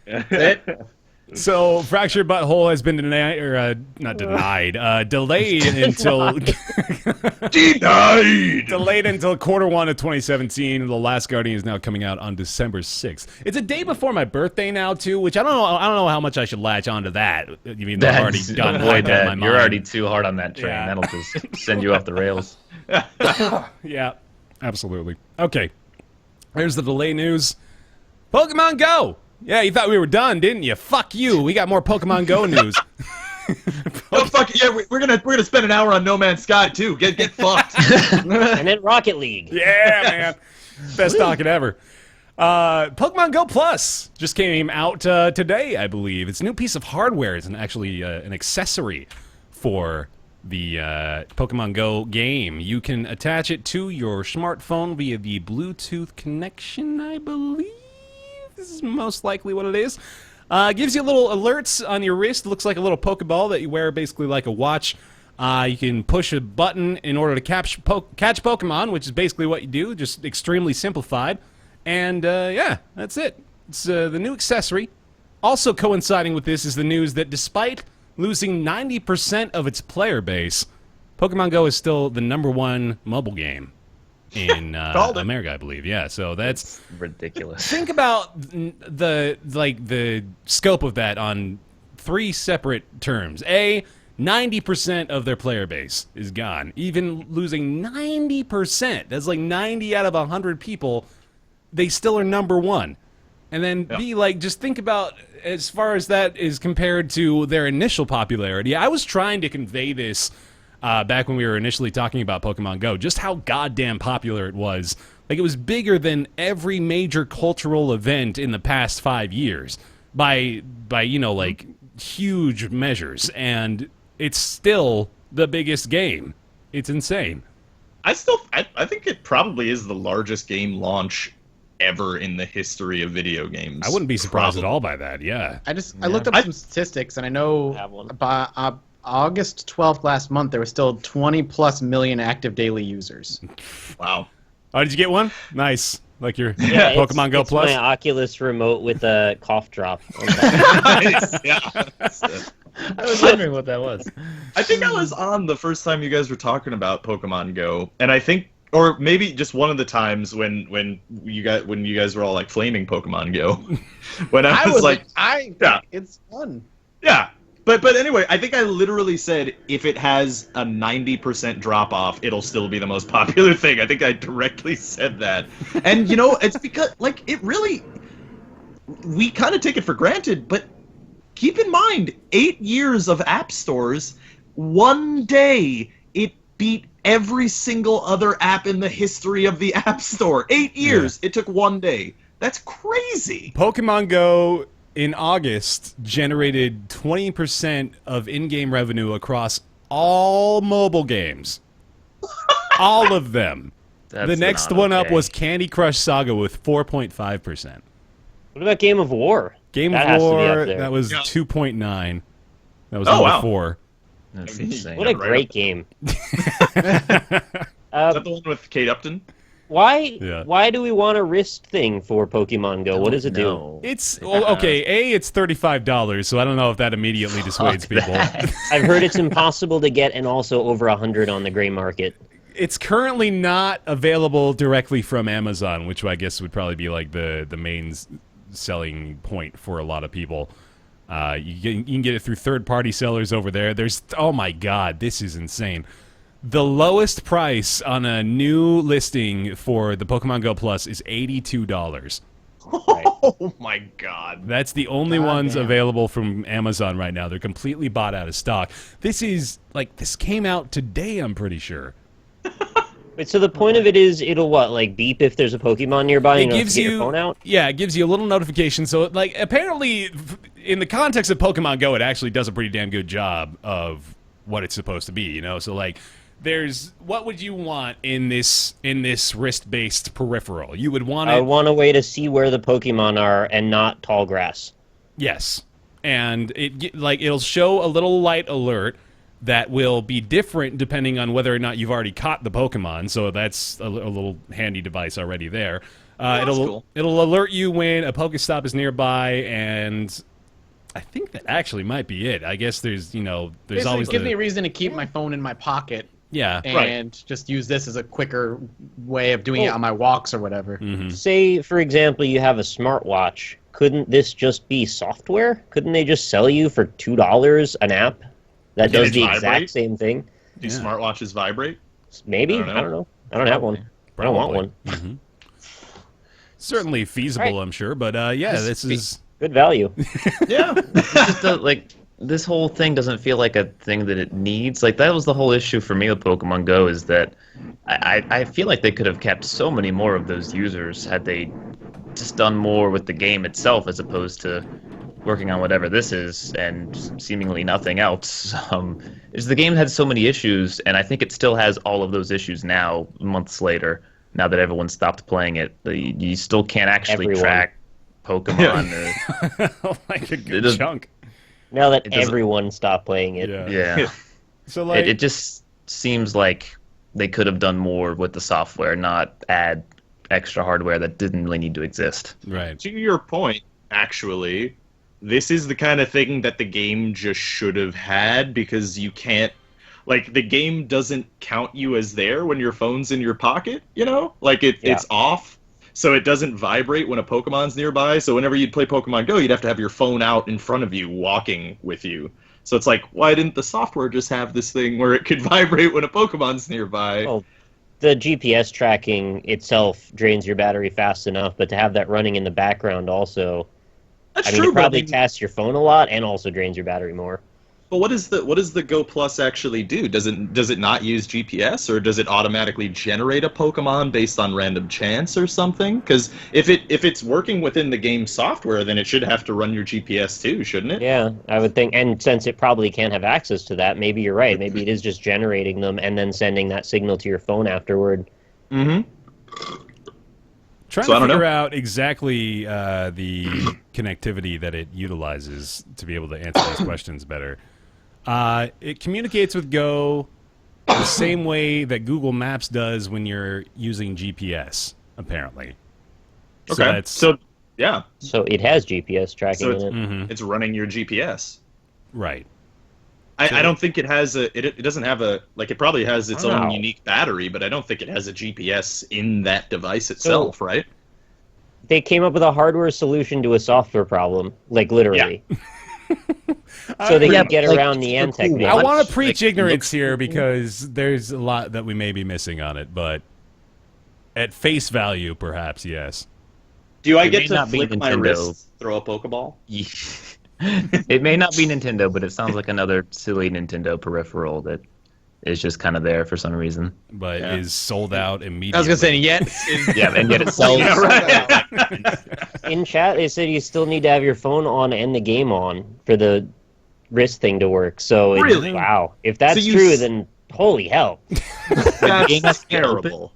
So, Fractured Butthole has been denied, or not denied, delayed until Denied. delayed until Q1 of 2017. The Last Guardian is now coming out on December 6th. It's a day before my birthday now, too, which I don't know how much I should latch onto that. Even though I've already gotten avoid hyped out of my that. mind. You're already too hard on that train. Yeah. That'll just send you off the rails. Yeah, absolutely. Okay, here's the delay news. Pokemon Go. Yeah, you thought we were done, didn't you? Fuck you. We got more Pokemon Go news. Oh fuck yeah! We're gonna spend an hour on No Man's Sky too. Get fucked. And then Rocket League. Yeah, man. Best talking ever. Pokemon Go Plus just came out today, I believe. It's a new piece of hardware. It's actually an accessory for the Pokemon Go game. You can attach it to your smartphone via the Bluetooth connection, I believe. This is most likely what it is. Gives you little alerts on your wrist. Looks like a little Pokeball that you wear basically like a watch. You can push a button in order to catch Pokemon, which is basically what you do, just extremely simplified. And yeah, that's it. It's the new accessory. Also coinciding with this is the news that despite losing 90% of its player base, Pokemon Go is still the #1 mobile game in America, I believe. Yeah, so that's ridiculous. Think about the scope of that on 3 separate terms. 90% of their player base is gone. Even losing 90%, that's like 90 out of 100 people, they still are #1. And then B, just think about as far as that is compared to their initial popularity. I was trying to convey this back when we were initially talking about Pokemon Go, just how goddamn popular it was. Like, it was bigger than every major cultural event in the past 5 years by huge measures, and it's still the biggest game. It's insane. I think it probably is the largest game launch ever in the history of video games. I wouldn't be surprised at all by that. Yeah. I looked up some statistics, and I know by August 12th last month there was still 20+ million active daily users. Wow. Oh, did you get one? Nice. Like your Yeah, Pokemon Go it's Plus? my Oculus remote with a cough drop. Nice. Yeah. I was wondering what that was. I think I was on the first time you guys were talking about Pokemon Go, and I think, or maybe just one of the times when you guys were all like flaming Pokemon Go, when I was like, think it's fun. Yeah. But anyway, I think I literally said if it has a 90% drop off, it'll still be the most popular thing. I think I directly said that. And it's because we kind of take it for granted, but keep in mind, 8 years of app stores, one day it beat every single other app in the history of the App Store. 8 years. Yeah. It took one day. That's crazy. Pokemon Go in August generated 20% of in-game revenue across all mobile games. All of them. The next one up was Candy Crush Saga with 4.5%. What about Game of War? Game of War, that was 2.9. That was number 4. That's insane. What a great game. Is that the one with Kate Upton? Why do we want a wrist thing for Pokemon Go? What does it do? It's okay. It's $35, so I don't know if that immediately dissuades people. I've heard it's impossible to get, and also over 100 on the gray market. It's currently not available directly from Amazon, which I guess would probably be like the main selling point for a lot of people. You can get it through third-party sellers over there. Oh my god, this is insane. The lowest price on a new listing for the Pokemon Go Plus is $82. Oh my god. That's the only ones available from Amazon right now. They're completely bought out of stock. This came out today, I'm pretty sure. Wait, so the point of it is it'll beep if there's a Pokemon nearby and you have to get your phone out? Yeah, it gives you a little notification. So, apparently, in the context of Pokemon Go, it actually does a pretty damn good job of what it's supposed to be, So, what would you want in this wrist-based peripheral? You would want I would want a way to see where the Pokemon are and not tall grass. Yes, and it'll show a little light alert that will be different depending on whether or not you've already caught the Pokemon. So that's a little handy device already there. It'll alert you when a Pokestop is nearby, and I think that actually might be it. I guess there's always give me a reason to keep my phone in my pocket. Yeah, and just use this as a quicker way of doing it on my walks or whatever. Mm-hmm. Say, for example, you have a smartwatch. Couldn't this just be software? Couldn't they just sell you for $2 an app that does the exact same thing? Do smartwatches vibrate? Maybe. I don't know. I don't have one. I don't want one. Mm-hmm. Certainly feasible, I'm sure. But this is good value. Yeah. It's just this whole thing doesn't feel like a thing that it needs. Like, that was the whole issue for me with Pokemon Go, is that I feel like they could have kept so many more of those users had they just done more with the game itself as opposed to working on whatever this is and seemingly nothing else. Is the game had so many issues, and I think it still has all of those issues now, months later, now that everyone stopped playing it. You still can't actually track Pokemon. like a good chunk. Now that everyone stopped playing it. Yeah. So it just seems like they could have done more with the software, not add extra hardware that didn't really need to exist. Right. To your point, actually, this is the kind of thing that the game just should have had, because you can't, like, the game doesn't count you as there when your phone's in your pocket, Like, it's off, so it doesn't vibrate when a Pokemon's nearby, so whenever you'd play Pokemon Go, you'd have to have your phone out in front of you, walking with you. So it's like, why didn't the software just have this thing where it could vibrate when a Pokemon's nearby? Well, the GPS tracking itself drains your battery fast enough, but to have that running in the background also, That's I mean, true, it probably tasks your phone a lot and also drains your battery more. But what does the Go Plus actually do? Does it not use GPS, or does it automatically generate a Pokemon based on random chance or something? Because if it's working within the game software, then it should have to run your GPS too, shouldn't it? Yeah, I would think. And since it probably can't have access to that, maybe you're right. Maybe it is just generating them and then sending that signal to your phone afterward. Mm-hmm. Trying to figure out exactly the connectivity that it utilizes to be able to answer these questions better. It communicates with Go the same way that Google Maps does when you're using GPS, apparently. Okay. So it has GPS tracking in it. Mm-hmm. It's running your GPS. Right. I don't think it has it doesn't have it probably has its own unique battery, but I don't think it has a GPS in that device itself, right? They came up with a hardware solution to a software problem, like literally. Yeah. So they can get around the Antec name. I want to preach ignorance here because there's a lot that we may be missing on it, but at face value, perhaps, yes. Do I get to flick my wrist, throw a Pokeball? It may not be Nintendo, but it sounds like another silly Nintendo peripheral that is just kind of there for some reason. But is sold out immediately. I was going to say, and yet it sells. In chat, they said you still need to have your phone on and the game on for the wrist thing to work. So, really? Wow. If that's true, then holy hell. That's terrible.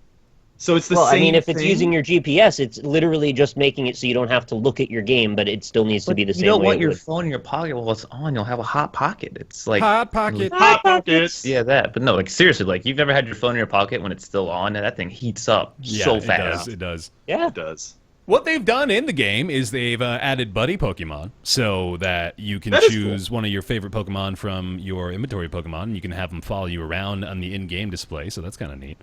So it's the same I mean, if thing? it's using your GPS, it's literally just making it so you don't have to look at your game, but it still needs to be the same way. You don't want your phone in your pocket while it's on. You'll have a hot pocket. It's like hot pocket. Hot pockets. Yeah, that. But no, like seriously, like you've never had your phone in your pocket when it's still on, and that thing heats up so fast. It does. Yeah, it does. What they've done in the game is they've added buddy Pokemon so that you can choose one of your favorite Pokemon from your inventory Pokemon, and you can have them follow you around on the in-game display. So that's kind of neat.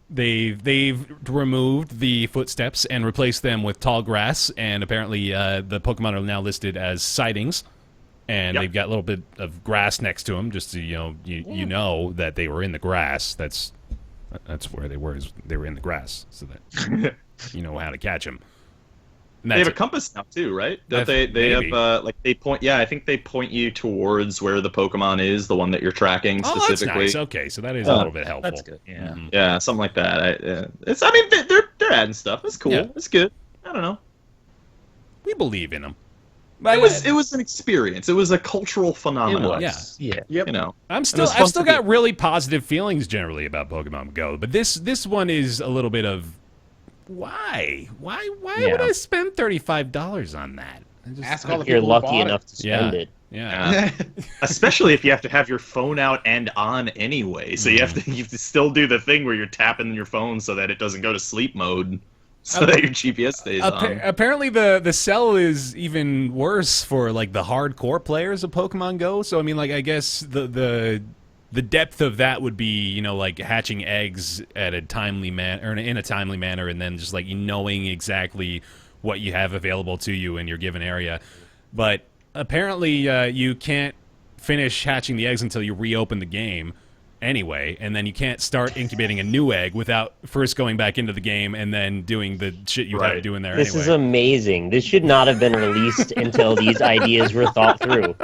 They've removed the footsteps and replaced them with tall grass, and apparently the Pokemon are now listed as sightings, and they've got a little bit of grass next to them, just so you know that they were in the grass. That's where they were. They were in the grass, so that you know how to catch them. They have a compass now too, right? Don't they have they point. Yeah, I think they point you towards where the Pokemon is, the one that you're tracking specifically. That's nice. Okay, so that is a little bit helpful. That's good. Yeah, yeah, something like that. I mean, they're adding stuff. It's cool. Yeah. It's good. I don't know. We believe in them. It was an experience. It was a cultural phenomenon. Yeah. Yep. You know, I've still got really positive feelings generally about Pokemon Go, but this one is a little bit of. Why would I spend $35 on that? Ask all the you're people lucky enough to spend it. Yeah. Especially if you have to have your phone out and on anyway. So you have to still do the thing where you're tapping your phone so that it doesn't go to sleep mode, so that your GPS stays on. Apparently, the cell is even worse for like the hardcore players of Pokemon Go. So I mean, like I guess the depth of that would be, like hatching eggs at a timely manner, or in a timely manner, and then just like knowing exactly what you have available to you in your given area. But apparently, you can't finish hatching the eggs until you reopen the game anyway, and then you can't start incubating a new egg without first going back into the game and then doing the shit you got to do in there This anyway. is amazing. This should not have been released until these ideas were thought through.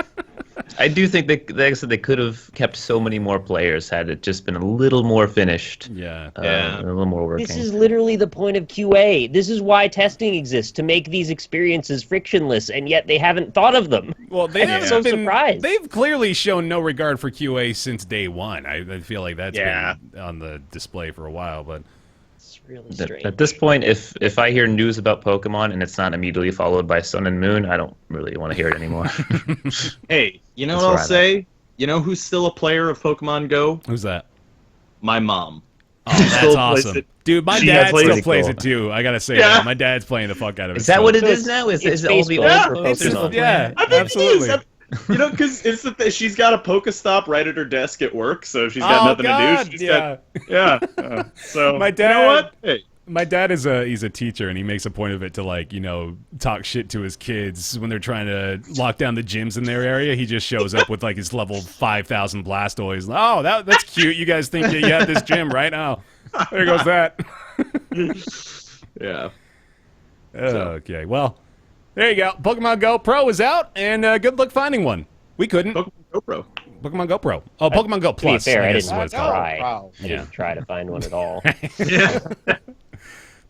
I do think like I said, they could have kept so many more players had it just been a little more finished. Yeah. A little more working. This is literally the point of QA. This is why testing exists, to make these experiences frictionless, and yet they haven't thought of them. Well, they I'm so been, surprised. They've clearly shown no regard for QA since day one. I feel like that's been on the display for a while, but It's really strange. At this point, if I hear news about Pokemon and it's not immediately followed by Sun and Moon, I don't really want to hear it anymore. Hey, you know That's what I'll right. say? You know who's still a player of Pokemon Go? who's that? My mom. Oh, that's still plays awesome. it. Dude, my She dad plays still it. plays it too. I gotta say Yeah. that. My dad's playing the fuck out of it. Is that still. what it So is now? Is it's it all the baseball old for It's just- Pokemon? yeah, I think absolutely. it is. Because it's she's got a Pokestop right at her desk at work, so she's got Oh, nothing God, to do. She's got, so My you know dad- what? Hey, My dad is he's a teacher, and he makes a point of it to like talk shit to his kids when they're trying to lock down the gyms in their area. He just shows up with like his level 5,000 Blastoise. Oh, that's cute. You guys think that you have this gym right now? There goes that. yeah. Okay, well, there you go. Pokemon Go Pro is out, and good luck finding one. We couldn't. Pokemon GoPro. Pokemon Go Pro. Oh, Pokemon Go To be Plus. fair, I I guess is didn't what it's called. try. Wow. I didn't try to find one at all. Yeah.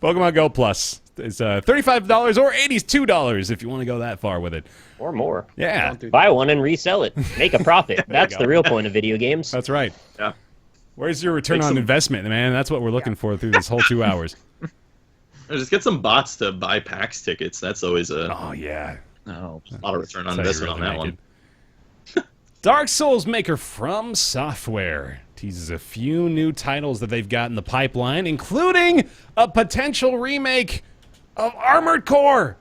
Pokemon Go Plus. It's $35 or $82 if you want to go that far with it. Or more. Yeah, Don't do Buy one and resell it. Make a profit. That's go. the real point of video games. that's right. Yeah. Where's your return Make on some- investment, man? That's what we're looking for through this whole 2 hours. Just get some bots to buy PAX tickets. That's always a Oh, yeah. Oh, lot of return on That's how you investment on really that make one. it. Dark Souls maker From Software teases a few new titles that they've got in the pipeline, including a potential remake of Armored Core.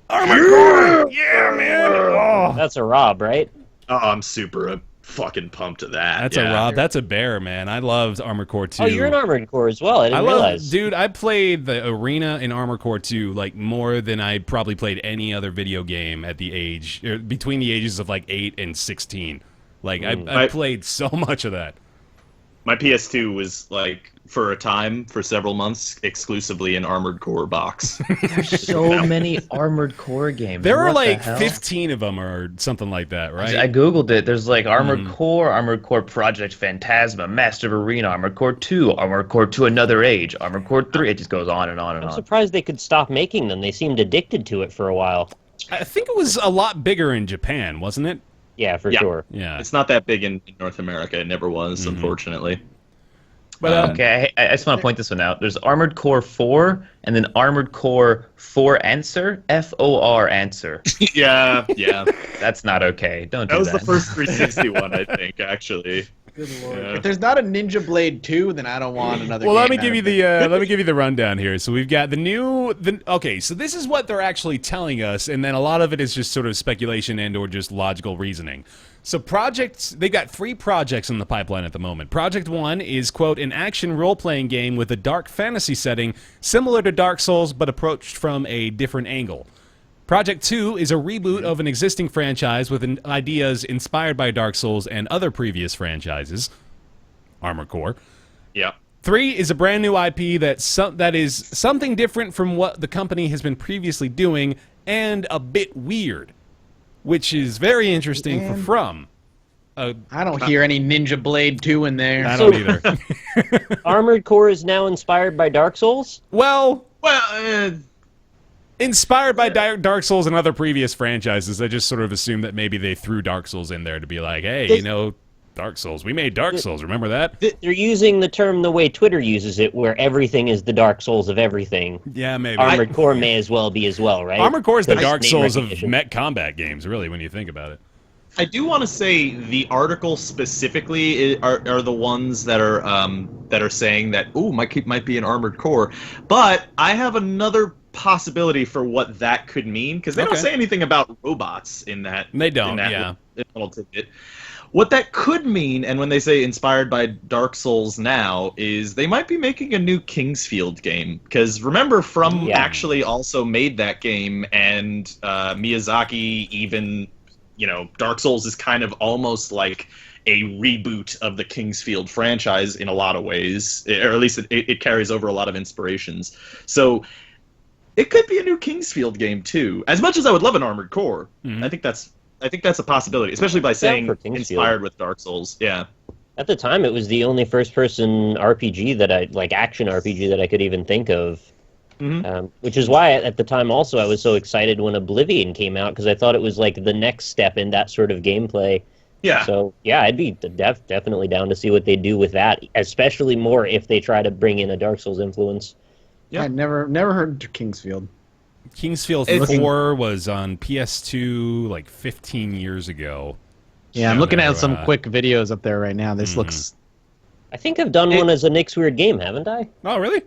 Armored Core! Yeah, man! Oh. That's a Rob, right? Oh, I'm super fucking pumped to that. That's yeah. a Rob. That's a bear, man. I loved Armored Core 2. Oh, you're an Armored Core as well. I didn't realize. Dude, I played the arena in Armored Core 2 like more than I probably played any other video game at the age, between the ages of like 8 and 16. Like, I played so much of that. My PS2 was like for a time, for several months, exclusively an Armored Core box. there's so many Armored Core games. There are What the like hell? 15 of them or something like that, right? I googled it. There's like Armored Core Project Phantasma, Master of Arena, Armored Core 2, Armored Core 2 Another Age, Armored Core 3. It just goes on and on and I'm on. surprised they could stop making them. They seemed addicted to it for a while. I think it was a lot bigger in Japan, wasn't it? Yeah, for Yeah. sure. Yeah. It's not that big in North America. It never was, unfortunately. But Okay, I just want to point this one out. There's Armored Core 4 and then Armored Core 4 Answer, FOR Answer. yeah. That's not okay. Don't do That was that. the first 360 one, I think, actually. Good lord. Yeah. If there's not a Ninja Blade 2, then I don't want another well, game. let me out give you of the it. let me give you the rundown here. So we've got okay. So this is what they're actually telling us, and then a lot of it is just sort of speculation and or just logical reasoning. So they've got 3 projects in the pipeline at the moment. Project 1 is, quote, an action role-playing game with a dark fantasy setting similar to Dark Souls but approached from a different angle. Project 2 is a reboot of an existing franchise with ideas inspired by Dark Souls and other previous franchises. Armored Core. Yeah. 3 is a brand new IP that is something different from what the company has been previously doing and a bit weird, which is very interesting for From. I don't hear any Ninja Blade 2 in there. I don't either. Armored Core is now inspired by Dark Souls? Well, Well, inspired by Dark Souls and other previous franchises, I just sort of assumed that maybe they threw Dark Souls in there to be like, hey, Dark Souls. We made Dark Souls. Remember that? They're using the term the way Twitter uses it, where everything is the Dark Souls of everything. Yeah, maybe. Armored Core may as well be as well, right? Armored Core is the Because Dark name Souls of recognition. mech combat games, really, when you think about it. I do want to say the article specifically are the ones that are saying that might be an armored core, but I have another possibility for what that could mean because they don't say anything about robots in that. They don't. In that Yeah. little tidbit. What that could mean, and when they say inspired by Dark Souls now, is they might be making a new Kingsfield game. Because remember, From actually also made that game, and Miyazaki even, Dark Souls is kind of almost like a reboot of the Kingsfield franchise in a lot of ways, or at least it carries over a lot of inspirations. So it could be a new Kingsfield game too. As much as I would love an Armored Core, I think that's a possibility, especially by saying inspired with Dark Souls. Yeah. At the time, it was the only first-person RPG action RPG that I could even think of. Which is why, at the time, also, I was so excited when Oblivion came out, because I thought it was like the next step in that sort of gameplay. Yeah. So, yeah, I'd be definitely down to see what they do with that, especially more if they try to bring in a Dark Souls influence. Yeah. I'd never heard of Kingsfield. Kingsfield 4 was on PS2 like 15 years ago. Yeah, I'm looking at some quick videos up there right now. This looks... I think I've done one as a Nick's Weird Game, haven't I? Oh, really?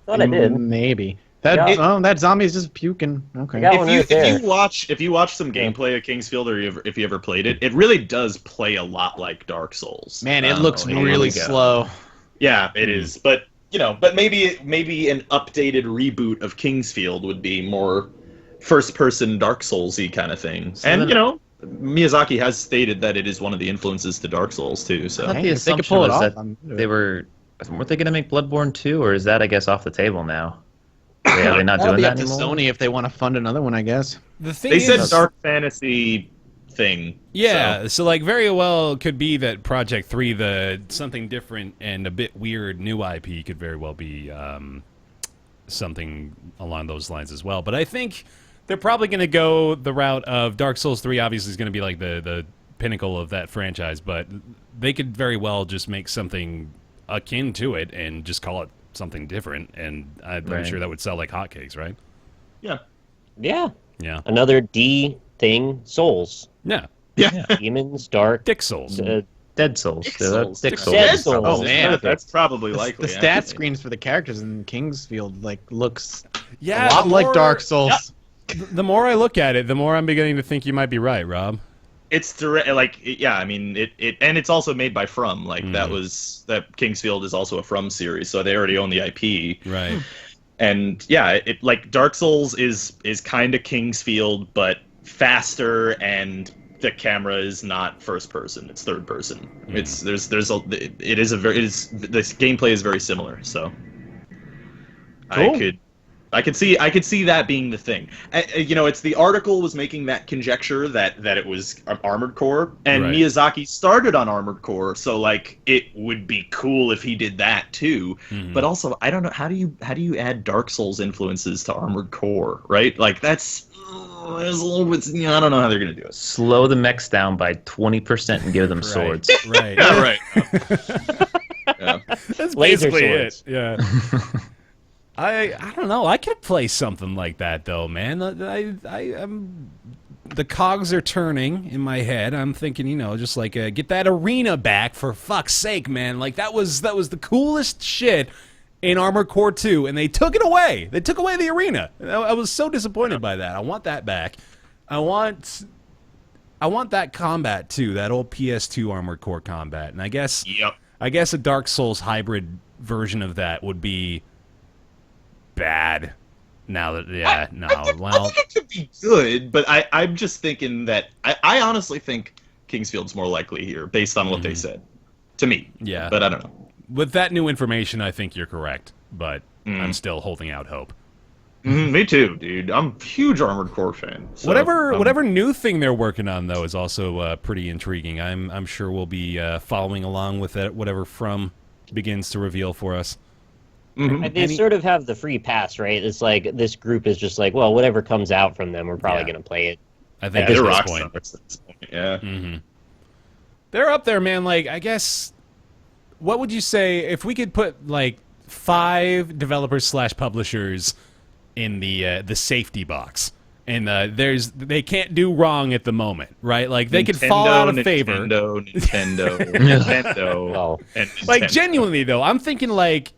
Thought I did. Maybe. That zombie's just puking. Okay. If you watch some gameplay of Kingsfield, or if you ever played it, it really does play a lot like Dark Souls. Man, it looks really slow. Yeah, it is. But maybe an updated reboot of Kingsfield would be more first-person Dark Souls-y kind of thing. Miyazaki has stated that it is one of the influences to Dark Souls too. So the assumption was that weren't they going to make Bloodborne 2, or is that, I guess, off the table now? Are they not doing that anymore? Sony if they want to fund another one, I guess. The thing they said dark fantasy thing. Yeah, so like very well could be that Project 3, the something different and a bit weird new IP, could very well be something along those lines as well. But I think they're probably going to go the route of Dark Souls 3 obviously is going to be like the pinnacle of that franchise, but they could very well just make something akin to it and just call it something different, and I'm sure that would sell like hotcakes, right? Yeah. Yeah. Yeah. Another D thing, Souls. Yeah. Yeah. Demons, Dark. Dick Souls. Dead Souls. Dick Souls. Dead Souls. Oh man, that's probably likely. The stat screens for the characters in Kingsfield looks a Yeah, lot like Dark Souls. The more I look at it, the more I'm beginning to think you might be right, Rob. It's direct, I mean, and it's also made by From. That Kingsfield is also a From series, so they already own the IP. Right. And yeah, Dark Souls is kind of Kingsfield, but faster, and the camera is not first person; it's third person. This gameplay is very similar, so cool. I could see that being the thing. It's the article was making that conjecture that it was Armored Core, and Miyazaki started on Armored Core, so it would be cool if he did that too. But also, I don't know, how do you add Dark Souls influences to Armored Core, right? That's a little bit. I don't know how they're gonna do it. Slow the mechs down by 20% and give them swords. Right. Yeah, right. Yeah. That's Laser basically swords. it. Yeah. I don't know. I could play something like that though, man. I'm the cogs are turning in my head. I'm thinking, just get that arena back for fuck's sake, man. That was the coolest shit in Armored Core 2, and they took it away. They took away the arena. I was so disappointed by that. I want that back. I want that combat too. That old PS2 Armored Core combat. And I guess a Dark Souls hybrid version of that would be bad. Now that I think it could be good, but I'm just thinking that I honestly think Kingsfield's more likely here based on what they said to me. Yeah, but I don't know. With that new information, I think you're correct, but I'm still holding out hope. Me too, dude. I'm a huge Armored Core fan. So, whatever new thing they're working on though is also pretty intriguing. I'm sure we'll be following along with it. Whatever From begins to reveal for us. They sort of have the free pass, right? It's this group is just well, whatever comes out from them, we're probably going to play it. I think they're at rock this point. stars at this point. Yeah. They're up there, man. I guess, what would you say if we could put 5 developers / publishers in the safety box, And they can't do wrong at the moment, right? Like they could fall out of favor. Nintendo, Oh. and Nintendo. Like genuinely though, I'm thinking like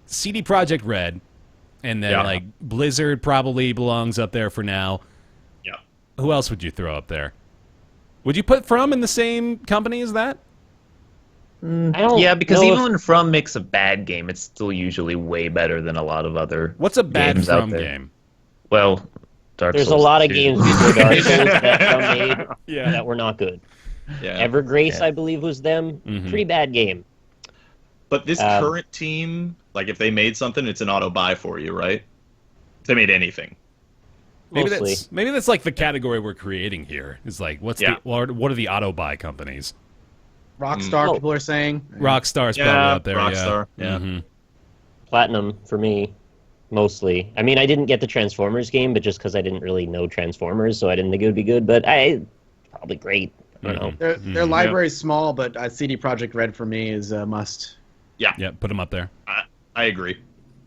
CD Projekt Red, and then like Blizzard probably belongs up there for now. Yeah. Who else would you throw up there? Would you put From in the same company as that? Yeah, because know even when From makes a bad game, it's still usually way better than a lot of other What's a bad games out From there. game? Well, Dark There's Souls a lot of 2. games before Dark Souls that From made Yeah. that were not good. Yeah. Evergrace, Yeah. I believe, was them. Mhm. Pretty bad game. But this current team, like if they made something, it's an auto buy for you, right? If they made anything. Mostly. Maybe that's like the category we're creating here. Is like what are the auto buy companies? Rockstar, Oh. people are saying. Rockstar's probably out there. Rockstar. Yeah. Yeah. Mhm. Platinum for me, mostly. I mean, I didn't get the Transformers game, but just because I didn't really know Transformers, so I didn't think it would be good. But probably great. I don't know. Their library is small, but CD Projekt Red for me is a must. Yeah, put them up there. I agree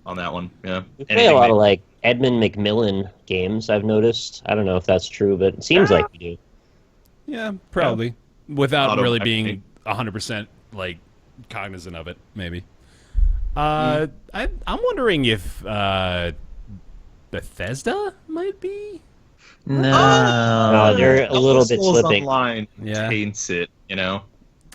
on that one. Yeah. We play a lot of like Edmund McMillan games, I've noticed. I don't know if that's true, but it seems like we do. Yeah, probably. Without Auto- really I being think- 100% like cognizant of it, maybe. I'm wondering if Bethesda might be. No, they're a little bit Souls slipping. Online Yeah. taints it, you know.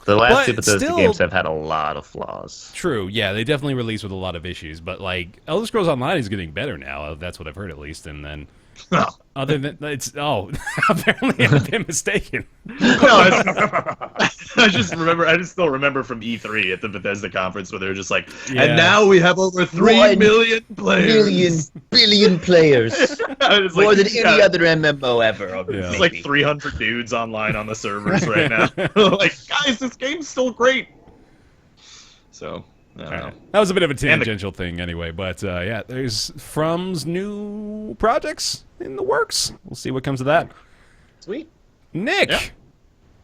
The last But two Bethesda still- games have had a lot of flaws. True, yeah, they definitely release with a lot of issues, but like Elder Scrolls Online is getting better now. That's what I've heard at least, and then other than apparently I've been mistaken. I just still remember from E3 at the Bethesda conference where they were just like, Yeah. and now we have over 3 million players. billion players. I was like, other MMO ever. Yeah. There's like 300 dudes online on the servers right now. Like, guys, this game's still great. So, I don't know. That was a bit of a tangential thing anyway, but yeah, there's From's new projects in the works. We'll see what comes of that. Sweet. Nick, Yeah.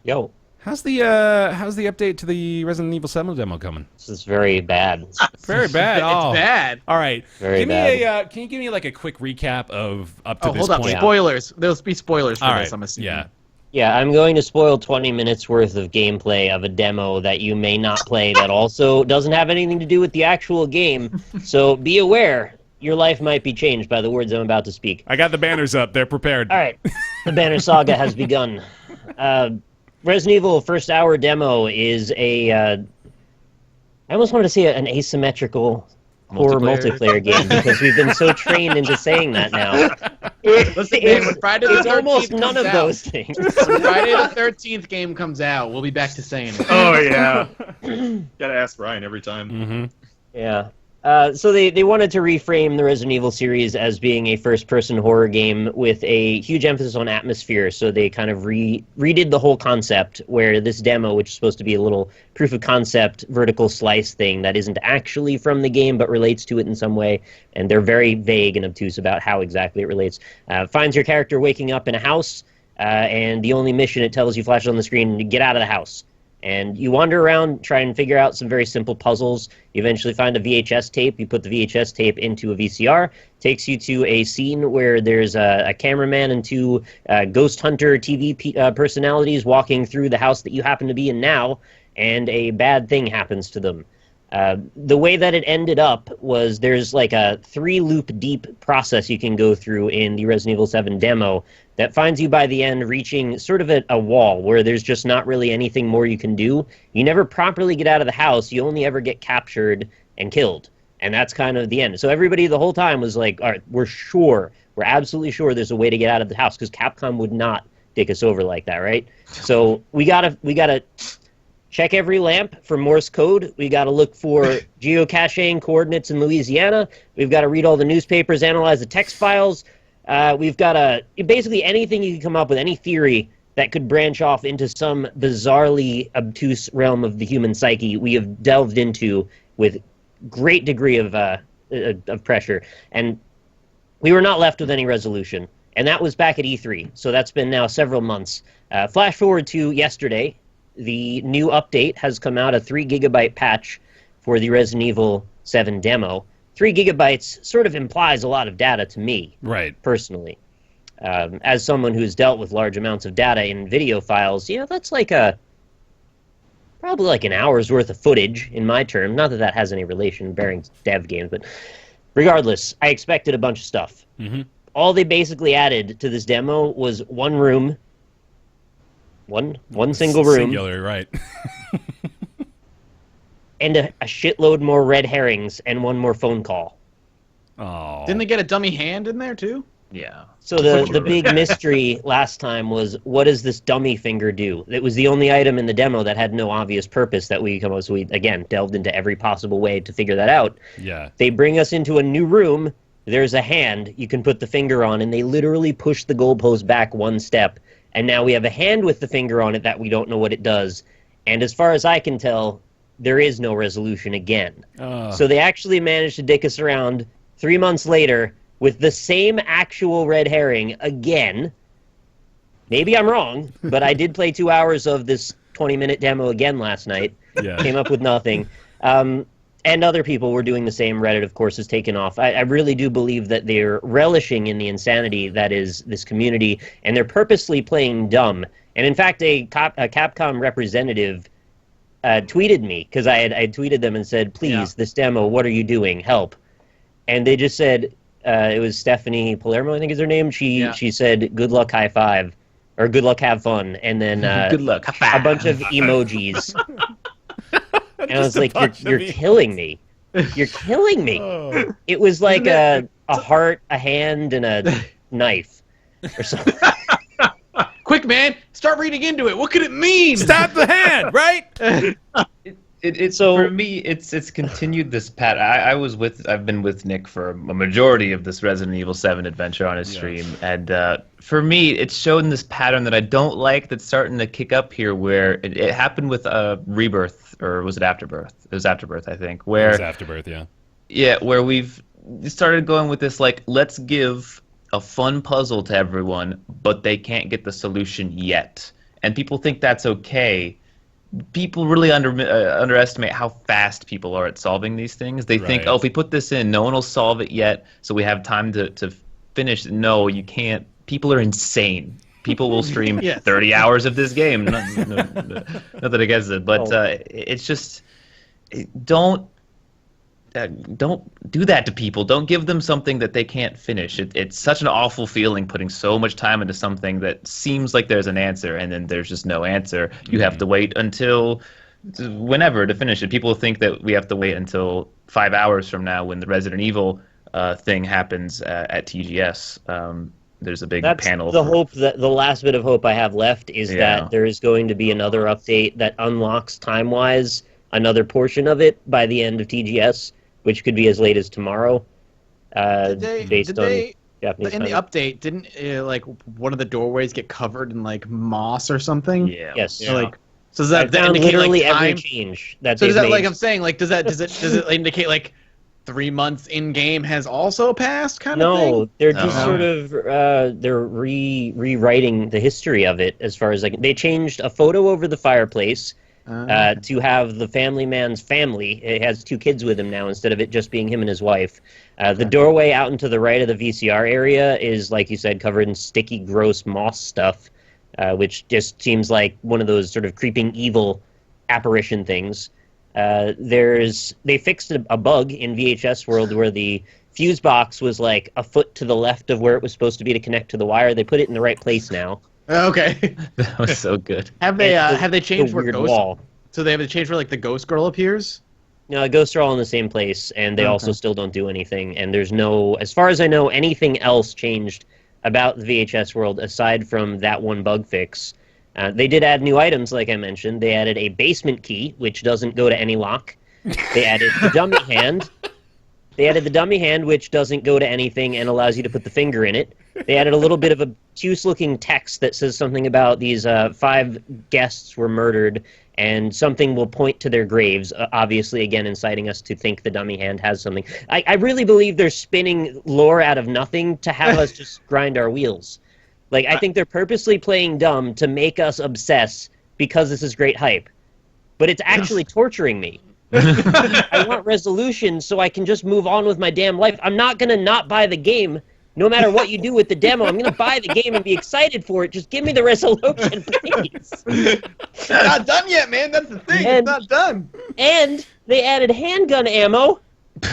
Yo, how's the update to the Resident Evil 7 demo coming? this is very bad. Very bad. It's bad. All right. Very give me bad. can you give me like a quick recap of up to Oh, this hold up. point? Spoilers. There'll be spoilers for All this, right. I'm assuming. Yeah. Yeah, I'm going to spoil 20 minutes worth of gameplay of a demo that you may not play that also doesn't have anything to do with the actual game. So be aware, your life might be changed by the words I'm about to speak. I got the banners up. They're prepared. All right, the Banner Saga has begun. Resident Evil first hour demo is I almost wanted to say an asymmetrical horror multiplayer game because we've been so trained into saying that now. Listen, man, when Friday the It's 13th almost comes none of out- those things. When Friday the 13th game comes out, we'll be back to saying it. Oh, yeah. Gotta ask Ryan every time. Mm-hmm. Yeah. So they wanted to reframe the Resident Evil series as being a first-person horror game with a huge emphasis on atmosphere. So they kind of redid the whole concept, where this demo, which is supposed to be a little proof of concept vertical slice thing that isn't actually from the game but relates to it in some way, and they're very vague and obtuse about how exactly it relates, finds your character waking up in a house, and the only mission it tells you flashes on the screen to get out of the house. And you wander around, try and figure out some very simple puzzles. You eventually find a VHS tape. You put the VHS tape into a VCR. Takes you to a scene where there's a cameraman and two ghost hunter TV personalities walking through the house that you happen to be in now, and a bad thing happens to them. The way that it ended up was there's like a 3-loop deep process you can go through in the Resident Evil 7 demo that finds you by the end reaching sort of a wall where there's just not really anything more you can do. You never properly get out of the house. You only ever get captured and killed. And that's kind of the end. So everybody the whole time was like, all right, we're absolutely sure there's a way to get out of the house, because Capcom would not dick us over like that, right? So we gotta check every lamp for Morse code. We got to look for geocaching coordinates in Louisiana. We've got to read all the newspapers, analyze the text files. We've got to basically anything you can come up with, any theory that could branch off into some bizarrely obtuse realm of the human psyche, we have delved into with great degree of pressure. And we were not left with any resolution. And that was back at E3. So that's been now several months. Flash forward to yesterday. The new update has come out, a 3 gigabyte patch for the Resident Evil 7 demo. 3 gigabytes sort of implies a lot of data to me, Right. personally. As someone who's dealt with large amounts of data in video files, that's probably like an hour's worth of footage in my term. Not that that has any relation bearing dev games, but regardless, I expected a bunch of stuff. Mm-hmm. All they basically added to this demo was one room, one single room, Singular, right? and a shitload more red herrings and one more phone call. Oh. Didn't they get a dummy hand in there too? Yeah. So the big mystery last time was, what does this dummy finger do? It was the only item in the demo that had no obvious purpose that we again delved into every possible way to figure that out. Yeah. They bring us into a new room. There's a hand you can put the finger on, and they literally push the goalpost back one step. And now we have a hand with the finger on it that we don't know what it does. And as far as I can tell, there is no resolution again. So they actually managed to dick us around 3 months later with the same actual red herring again. Maybe I'm wrong, but I did play 2 hours of this 20-minute demo again last night. Yeah. Came up with nothing. And other people were doing the same. Reddit, of course, has taken off. I really do believe that they're relishing in the insanity that is this community, and they're purposely playing dumb. And in fact, a Capcom representative tweeted me, because I had tweeted them and said, please, this demo, what are you doing? Help. And they just said, it was Stephanie Palermo, I think is her name. She said, good luck, high five, or good luck, have fun. And then Good luck, high five. a bunch of emojis. And I was like, you're killing me. You're killing me. Oh. It was like a heart, a hand, and a knife or something. Quick, man, start reading into it. What could it mean? Stab the hand, right? It's So- for me. It's continued this pattern. I've been with Nick for a majority of this Resident Evil 7 adventure on his stream, and for me, it's shown this pattern that I don't like. That's starting to kick up here, where it happened with Rebirth, or was it Afterbirth? It was Afterbirth, I think. It Where was Afterbirth, yeah. yeah, where we've started going with this, like, let's give a fun puzzle to everyone, but they can't get the solution yet, and people think that's okay. People really underestimate how fast people are at solving these things. They think, Right. oh, if we put this in, no one will solve it yet, so we have time to finish. No, you can't. People are insane. People will stream Yes. 30 hours of this game. Nothing against it, but it's just don't do that to people. Don't give them something that they can't finish. It's such an awful feeling putting so much time into something that seems like there's an answer, and then there's just no answer. You have to wait until whenever to finish it. People think that we have to wait until 5 hours from now when the Resident Evil thing happens at TGS. There's a big That's panel. the hope. That the last bit of hope I have left is that there is going to be another update that unlocks time-wise another portion of it by the end of TGS, which could be as late as tomorrow. Based on Japanese in the time. update, didn't like one of the doorways get covered in like moss or something? Yeah. Yes. So, like, so does I that found indicate literally like every time? change that So they've does that made. like I'm saying like does it indicate like 3 months in game has also passed kind of thing? No, they're just No. sort of they're rewriting the history of it as far as like they changed a photo over the fireplace to have the family man's family. It has 2 kids with him now instead of it just being him and his wife. The doorway out into the right of the VCR area is, like you said, covered in sticky, gross moss stuff, which just seems like one of those sort of creeping evil apparition things. They fixed a bug in VHS World where the fuse box was like a foot to the left of where it was supposed to be to connect to the wire. They put it in the right place now. Okay. That was so good. have they changed The where weird Ghost? wall. So they have to change where like the Ghost Girl appears? No, Ghosts are all in the same place, and they also still don't do anything. And there's no, as far as I know, anything else changed about the VHS World aside from that one bug fix. They did add new items, like I mentioned. They added a basement key, which doesn't go to any lock. They added the dummy hand. They added the dummy hand, which doesn't go to anything and allows you to put the finger in it. They added a little bit of a obtuse-looking text that says something about these 5 guests were murdered, and something will point to their graves, obviously, again, inciting us to think the dummy hand has something. I really believe they're spinning lore out of nothing to have us just grind our wheels. Like, I think they're purposely playing dumb to make us obsess because this is great hype. But it's actually torturing me. I want resolution so I can just move on with my damn life. I'm not going to not buy the game No matter what you do with the demo, I'm going to buy the game and be excited for it. Just give me the resolution, please. It's not done yet, man. That's the thing. It's not done. And they added handgun ammo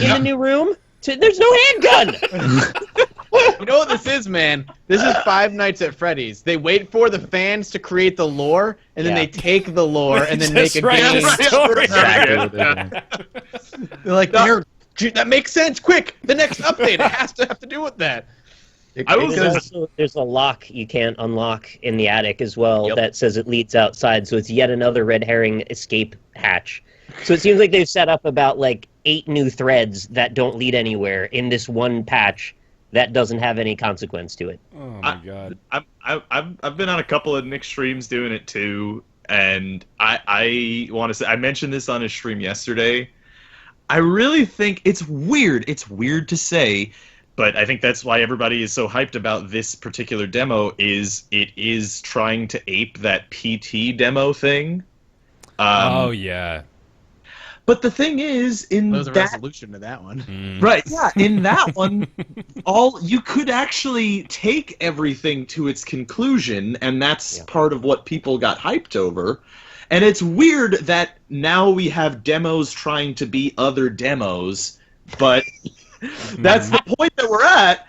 in the new room. There's no handgun. You know what this is, man? This is Five Nights at Freddy's. They wait for the fans to create the lore, and then they take the lore and then make a game. Exactly what they're doing. They're like, that makes sense. Quick, the next update. It has to have to do with that. There's a lock you can't unlock in the attic as well that says it leads outside, so it's yet another red herring escape hatch. So it seems like they've set up about like 8 new threads that don't lead anywhere in this one patch that doesn't have any consequence to it. Oh my god! I've been on a couple of Nick streams doing it too, and I want to say I mentioned this on his stream yesterday. I really think it's weird. It's weird to say, but I think that's why everybody is so hyped about this particular demo. Is it is trying to ape that PT demo thing? Oh yeah. But the thing is, in There's a that resolution to that one. right, yeah, in that one, you could actually take everything to its conclusion, and that's part of what people got hyped over. And it's weird that now we have demos trying to be other demos, but that's the point that we're at.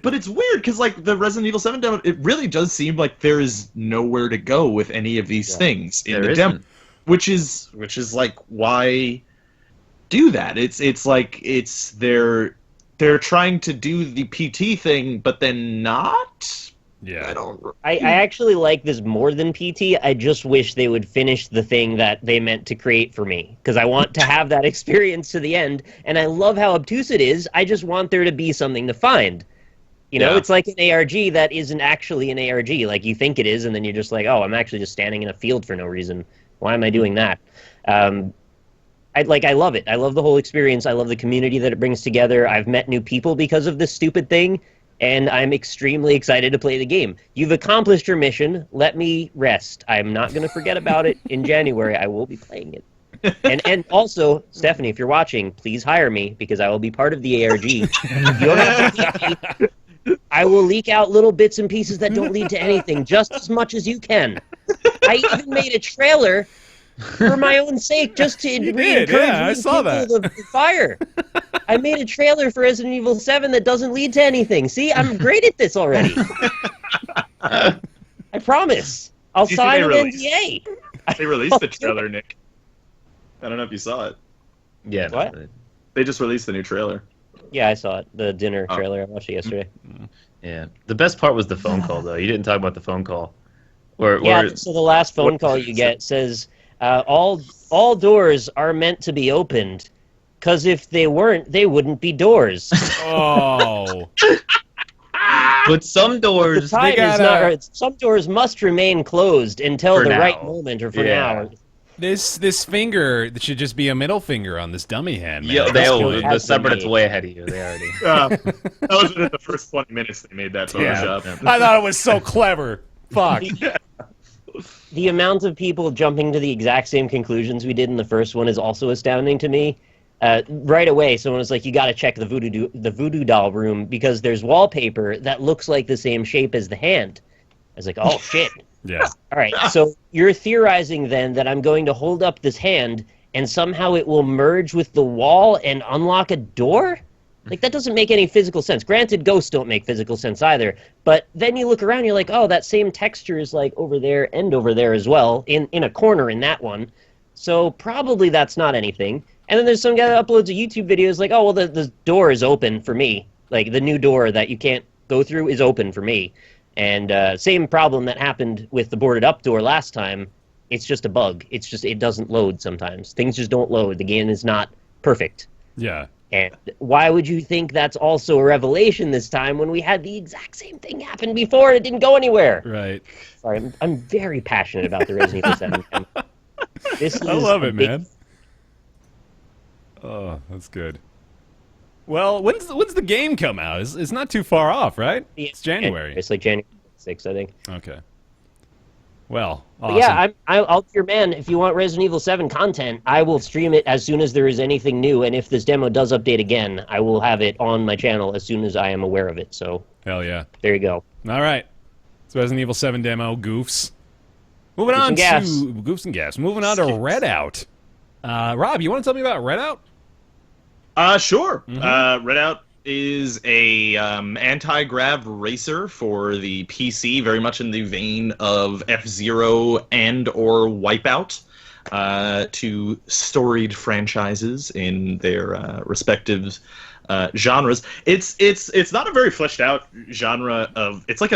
But it's weird because like the Resident Evil 7 demo, it really does seem like there is nowhere to go with any of these things in the demo. Which is like, why do that? It's like they're trying to do the PT thing, but then not. Yeah, I actually like this more than PT. I just wish they would finish the thing that they meant to create for me, because I want to have that experience to the end. And I love how obtuse it is. I just want there to be something to find. You know, it's like an ARG that isn't actually an ARG. Like you think it is, and then you're just like, oh, I'm actually just standing in a field for no reason. Why am I doing that? I love it. I love the whole experience. I love the community that it brings together. I've met new people because of this stupid thing, and I'm extremely excited to play the game. You've accomplished your mission. Let me rest. I'm not going to forget about it in January. I will be playing it. And also, Stephanie, if you're watching, please hire me, because I will be part of the ARG. You don't have to keep me. I will leak out little bits and pieces that don't lead to anything, just as much as you can. I even made a trailer for my own sake, just to encourage I saw that. The fire. I made a trailer for Resident Evil 7 that doesn't lead to anything. See, I'm great at this already. I promise. I'll sign an NDA. They released the trailer, Nick. I don't know if you saw it. Yeah. What? They just released the new trailer. Yeah, I saw it. The dinner trailer. I watched it yesterday. Yeah. The best part was the phone call, though. You didn't talk about the phone call. So the last phone call you get says, all doors are meant to be opened, because if they weren't, they wouldn't be doors. Oh. But some doors... Some doors must remain closed until the right moment, or for now. This finger that should just be a middle finger on this dummy hand, man. Yeah, the subreddit's way ahead of you. They already... That was in the first 20 minutes they made that Photoshop. I thought it was so clever. Fuck. The amount of people jumping to the exact same conclusions we did in the first one is also astounding to me. Right away, someone was like, you got to check the voodoo doll room, because there's wallpaper that looks like the same shape as the hand. I was like, oh, shit. Yeah. All right, so you're theorizing then that I'm going to hold up this hand and somehow it will merge with the wall and unlock a door? Like, that doesn't make any physical sense. Granted, ghosts don't make physical sense either, but then you look around, you're like, oh, that same texture is like over there and over there as well, in a corner in that one. So probably that's not anything. And then there's some guy that uploads a YouTube video, is like, oh, well, the door is open for me. Like, the new door that you can't go through is open for me. And same problem that happened with the boarded up door last time. It's just a bug. It's just, it doesn't load sometimes. Things just don't load. The game is not perfect. Yeah. And why would you think that's also a revelation this time, when we had the exact same thing happen before and it didn't go anywhere? Right. Sorry, I'm very passionate about the Resident Evil 7 game. I love it, man. Oh, that's good. Well, when's the game come out? It's not too far off, right? It's January. It's like January 6th, I think. Okay. Well, But awesome. yeah, I'll be your man. If you want Resident Evil 7 content, I will stream it as soon as there is anything new. And if this demo does update again, I will have it on my channel as soon as I am aware of it. So Hell yeah. there you go. All right. It's Resident Evil 7 demo, goofs. Moving Goofs on and to gaffs. Goofs and Gaffs. Moving on to Redout. Rob, you want to tell me about Redout? Sure. Redout is a anti-grav racer for the PC, very much in the vein of F-Zero and/or Wipeout, two storied franchises in their respective genres. It's not a very fleshed out genre of it's like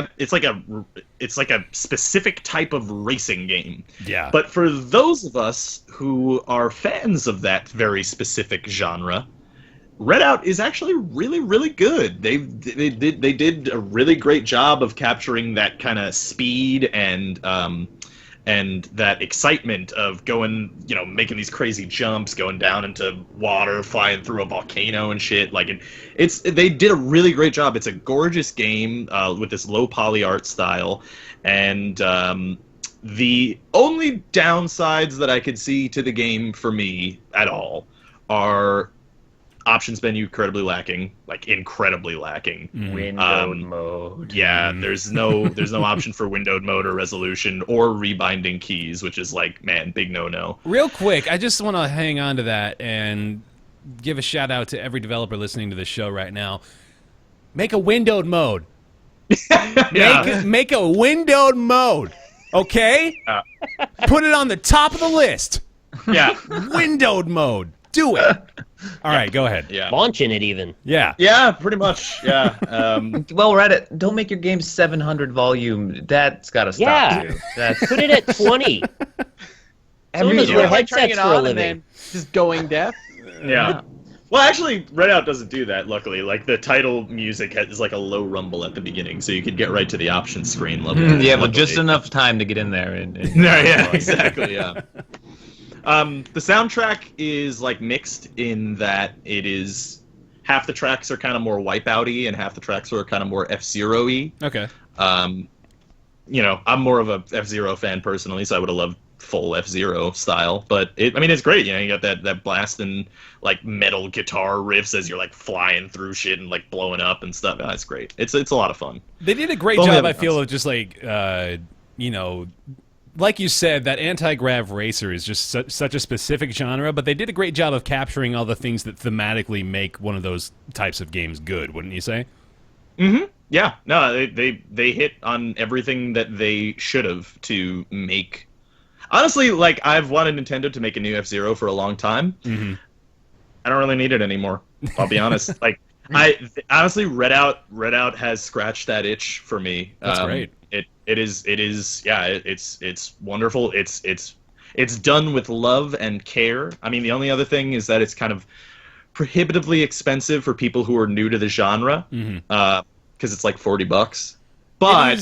a specific type of racing game. Yeah. But for those of us who are fans of that very specific genre, Redout is actually really, really good. They did a really great job of capturing that kind of speed and that excitement of going, making these crazy jumps, going down into water, flying through a volcano and shit. They did a really great job. It's a gorgeous game with this low poly art style, and the only downsides that I could see to the game for me at all are options menu incredibly lacking. Windowed mode. Yeah, there's no option for windowed mode or resolution or rebinding keys, which is big no. Real quick, I just want to hang on to that and give a shout out to every developer listening to this show right now. Make a windowed mode. Make a windowed mode. Okay? Put it on the top of the list. Yeah. Windowed mode. Do it. All right, go ahead. Yeah. Launching it even. Yeah. Yeah, pretty much. Yeah. Well, Reddit, don't make your game 700 volume. That's got to stop Yeah. too. That's Put it at 20. every does You're wear year. like turning headsets it for a on and living. then just going deaf. Yeah. Well, actually, Redout doesn't do that, luckily. The title music is like a low rumble at the beginning, so you could get right to the options screen level. Yeah, but just luckily. enough time to get in there. And Yeah, exactly, yeah. The soundtrack is mixed in that it is half the tracks are kind of more Wipeout-y and half the tracks are kind of more F-Zero-y. Okay. I'm more of a F-Zero fan personally, so I would have loved full F-Zero style. But it's great. You got that blasting metal guitar riffs as you're flying through shit and blowing up and stuff. Oh, it's great. It's a lot of fun. They did a great Only job, other I feel, of just like you said, that anti-grav racer is just such a specific genre, but they did a great job of capturing all the things that thematically make one of those types of games good, wouldn't you say? Mm-hmm. Yeah. No, they hit on everything that they should have to make. Honestly, I've wanted Nintendo to make a new F-Zero for a long time. Mm-hmm. I don't really need it anymore. I'll be honest. Honestly, Redout has scratched that itch for me. That's great. It is. Yeah. It's wonderful. It's done with love and care. The only other thing is that it's kind of prohibitively expensive for people who are new to the genre. Mm-hmm. Because it's $40, but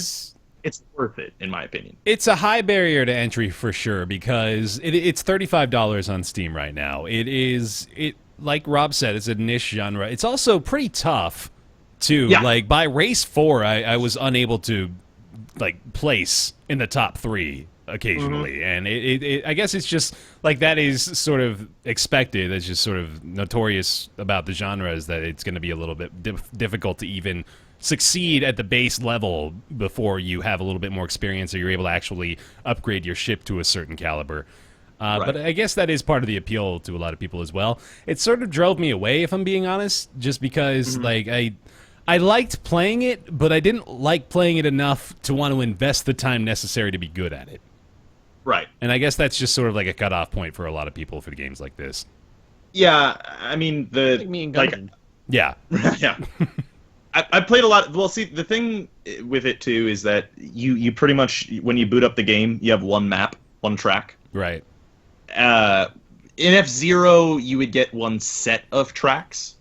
it's worth it in my opinion. It's a high barrier to entry for sure because it's $35 on Steam right now. Like Rob said, it's a niche genre. It's also pretty tough too. Yeah. By race 4, I was unable to place in the top 3 occasionally, Mm-hmm. and I guess it's just that is sort of expected. It's just sort of notorious about the genre is that it's going to be a little bit difficult to even succeed at the base level before you have a little bit more experience or you're able to actually upgrade your ship to a certain caliber. Right. But I guess that is part of the appeal to a lot of people as well. It sort of drove me away, if I'm being honest, just because I liked playing it, but I didn't like playing it enough to want to invest the time necessary to be good at it. Right. And I guess that's just sort of a cutoff point for a lot of people for games like this. Yeah. Me and Gunman. Yeah. Yeah. I played a lot. Well, see, the thing with it too is that you pretty much, when you boot up the game, you have one map, one track. Right. In F-Zero, you would get one set of tracks.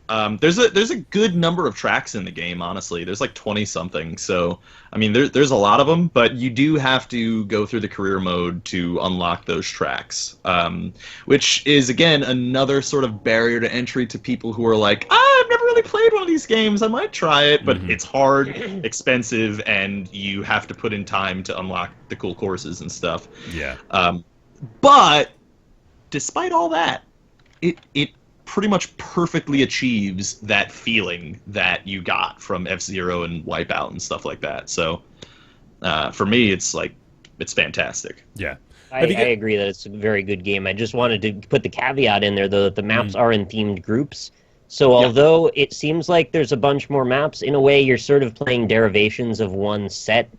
There's a good number of tracks in the game, honestly. There's 20-something. So, there's a lot of them, but you do have to go through the career mode to unlock those tracks, which is, again, another sort of barrier to entry to people who are I've never really played one of these games. I might try it, but it's hard, expensive, and you have to put in time to unlock the cool courses and stuff. Yeah. But despite all that, it pretty much perfectly achieves that feeling that you got from F-Zero and Wipeout and stuff like that. So for me, it's fantastic. Yeah. I agree that it's a very good game. I just wanted to put the caveat in there, though, that the maps are in themed groups. So although it seems like there's a bunch more maps, in a way you're sort of playing derivations of one set,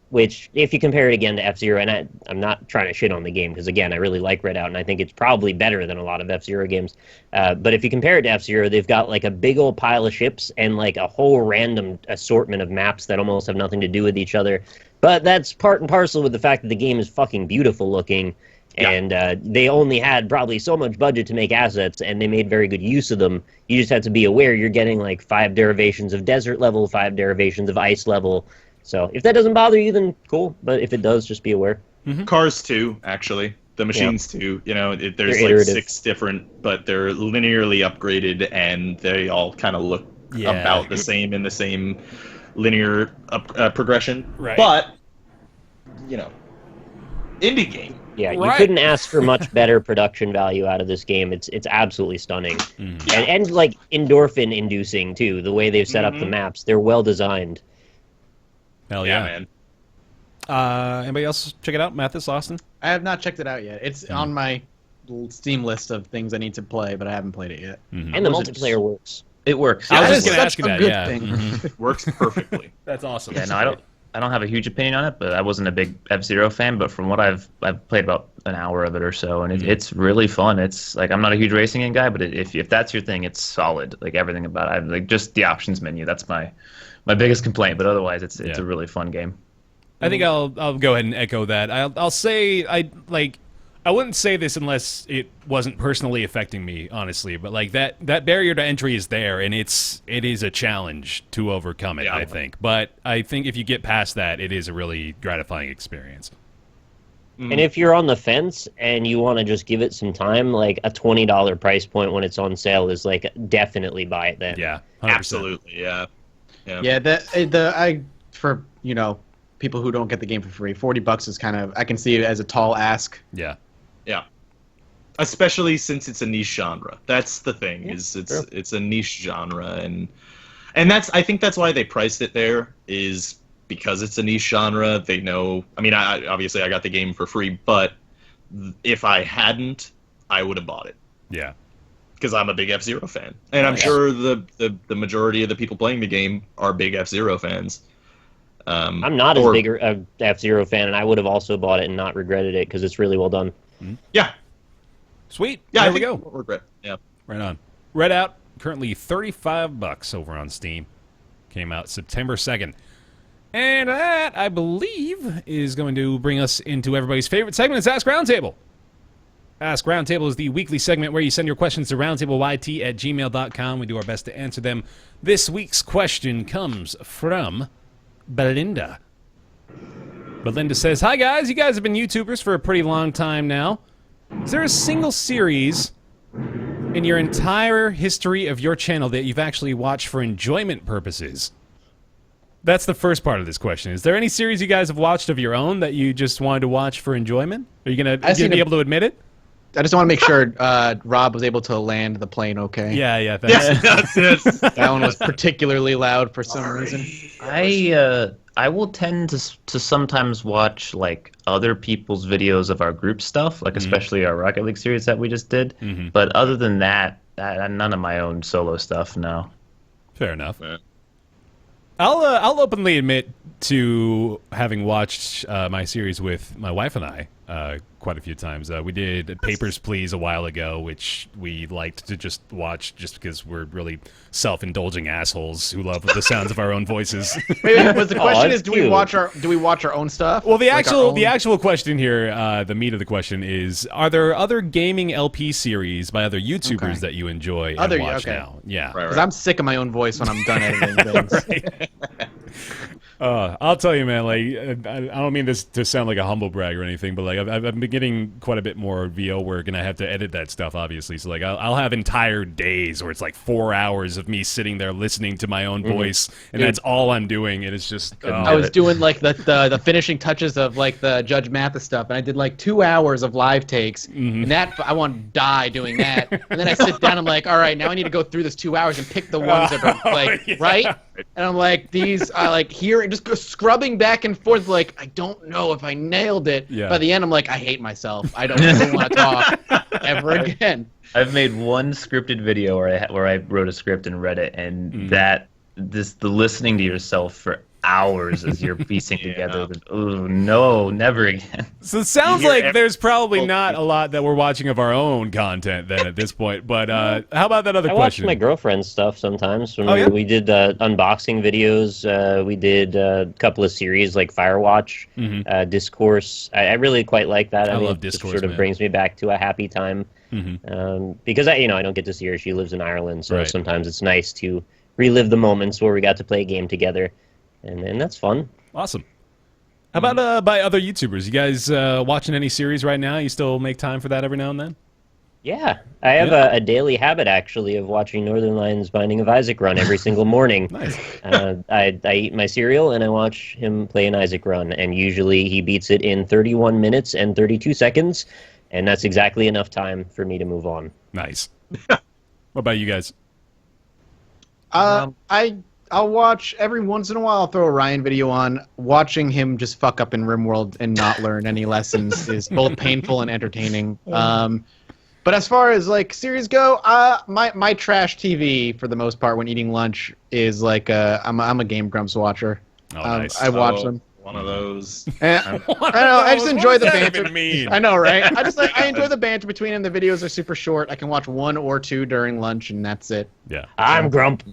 which, if you compare it again to F-Zero, and I'm not trying to shit on the game, because, again, I really like Redout, and I think it's probably better than a lot of F-Zero games. But if you compare it to F-Zero, they've got, like, a big old pile of ships and, like, a whole random assortment of maps that almost have nothing to do with each other. But that's part and parcel with the fact that the game is fucking beautiful looking, and they only had probably so much budget to make assets, and they made very good use of them. You just have to be aware you're getting, like, 5 derivations of desert level, 5 derivations of ice level. So if that doesn't bother you, then cool. But if it does, just be aware. Cars too, actually. The machines too. You know, there's They're like iterative. 6 different, but they're linearly upgraded, and they all kind of look about the same in the same linear progression. Right. But, you know, indie game. Yeah, you Right. couldn't ask for much better production value out of this game. It's absolutely stunning. And like endorphin inducing too. The way they've set up the maps, they're well designed. Hell Yeah, yeah. man. Anybody else check it out? Mathis, Austin? I have not checked it out yet. It's on my little Steam list of things I need to play, but I haven't played it yet. And the Was it multiplayer works. It works. I was That just is going to such ask you a that, good yeah. thing. Works perfectly. That's awesome. Yeah, no, I don't have a huge opinion on it, but I wasn't a big F-Zero fan. But from what I've played about an hour of it or so, and it's really fun. It's like, I'm not a huge racing game guy, but if that's your thing, it's solid. Like everything about it, like just the options menu. That's my biggest complaint. But otherwise, it's a really fun game. I think I'll go ahead and echo that. I'll say I wouldn't say this unless it wasn't personally affecting me, honestly. But like that barrier to entry is there, and it is a challenge to overcome it. Yeah. I think, but I think if you get past that, it is a really gratifying experience. And if you're on the fence and you want to just give it some time, like a $20 price point when it's on sale is like definitely buy it then. Yeah, 100%. Absolutely, yeah. Yeah, for, you know, people who don't get the game for free, $40 is kind of, I can see it as a tall ask. Yeah. Yeah. Especially since it's a niche genre. That's the thing, it's a niche genre, and I think that's why they priced it there, is because it's a niche genre. They know, I mean, obviously I got the game for free, but if I hadn't, I would have bought it. Yeah. Because I'm a big F-Zero fan. And I'm sure the majority of the people playing the game are big F-Zero fans. I'm not as big a F-Zero fan, and I would have also bought it and not regretted it because it's really well done. Yeah. Sweet. Yeah, There I we think go. no regret. Yeah. Right on. Redout, currently $35 over on Steam. Came out September 2nd. And that, I believe, is going to bring us into everybody's favorite segment. It's Ask Roundtable. Ask Roundtable is the weekly segment where you send your questions to roundtableyt@gmail.com. We do our best to answer them. This week's question comes from Belinda. Belinda says, "Hi guys, you guys have been YouTubers for a pretty long time now. Is there a single series in your entire history of your channel that you've actually watched for enjoyment purposes?" That's the first part of this question. Is there any series you guys have watched of your own that you just wanted to watch for enjoyment? Are you gonna be able to admit it? I just want to make sure Rob was able to land the plane okay. Yeah, thanks. Yes. That one was particularly loud for some reason. I will tend to sometimes watch like other people's videos of our group stuff, like especially our Rocket League series that we just did. But other than that, none of my own solo stuff. No. Fair enough. Yeah. I'll openly admit to having watched my series with my wife and I quite a few times. We did Papers, Please a while ago, which we liked to just watch just because we're really self-indulging assholes who love the sounds of our own voices. Wait, but the question is, that's do we cute. watch our own stuff? Well, the Like our own- actual question here, the meat of the question is: are there other gaming LP series by other YouTubers that you enjoy and watch now? Yeah, Right. Because I'm sick of my own voice when I'm done editing things. I'll tell you, man. Like, I don't mean this to sound like a humble brag or anything, but like, I've been getting quite a bit more VO work, and I have to edit that stuff, obviously. So like, I'll have entire days where it's like 4 hours of me sitting there listening to my own voice, and that's all I'm doing. And it's just, I was doing like the finishing touches of like the Judge Mathis stuff, and I did like 2 hours of live takes, and that I want to die doing that. And then I sit down, I'm like, all right, now I need to go through this 2 hours and pick the ones that are like right. And I'm like, these I like here and just go scrubbing back and forth. Like, I don't know if I nailed it. Yeah. By the end, I'm like, I hate myself. I don't ever want to talk ever again. I've made one scripted video where I wrote a script and read it, and the listening to yourself for hours as you're piecing together. Oh no, never again. So it sounds like there's probably not a lot that we're watching of our own content then at this point. But how about that other I question? watch my girlfriend's stuff sometimes. When we did unboxing videos. We did a couple of series like Firewatch, Discourse. I really quite like that. I mean, love it just Discourse, sort of man. brings me back to a happy time. Because I don't get to see her. She lives in Ireland, so Right. sometimes it's nice to relive the moments where we got to play a game together, and that's fun. Awesome. How about by other YouTubers? You guys watching any series right now? You still make time for that every now and then? Yeah, I have a daily habit actually of watching Northern Lions Binding of Isaac run every single morning. Nice. I eat my cereal and I watch him play an Isaac run, and usually he beats it in 31 minutes and 32 seconds, and that's exactly enough time for me to move on. Nice. What about you guys? I'll watch every once in a while. I'll throw a Ryan video on. Watching him just fuck up in RimWorld and not learn any lessons is both painful and entertaining. But as far as like series go, my trash TV for the most part when eating lunch is like I'm a Game Grumps watcher. Oh, nice. I watch them. One of those. And, I don't know. I just enjoy What the does that banter. even mean? I know, right? I enjoy the banter between them. The videos are super short. I can watch 1 or 2 during lunch, and that's it. Yeah. I'm Grump.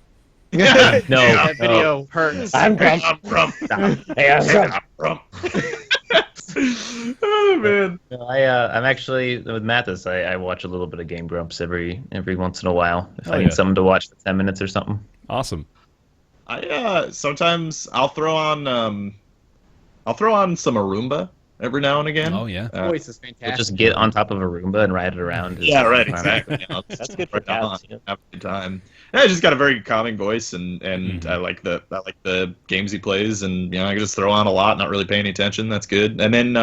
No, That video hurts. I'm Grump. Hey, I'm Grump. Oh man. No, I'm actually with Mathis. I watch a little bit of Game Grumps every once in a while if I need something to watch for 10 minutes or something. Awesome. I sometimes I'll throw on some Arumba every now and again. Oh yeah. Voice is fantastic. We'll just get on top of a Roomba and ride it around. Yeah, right, exactly. You know, That's good for cats. Yeah. have a good time. Yeah, he's just got a very calming voice, and I like the games he plays, and I can just throw on a lot, not really paying any attention. That's good. And then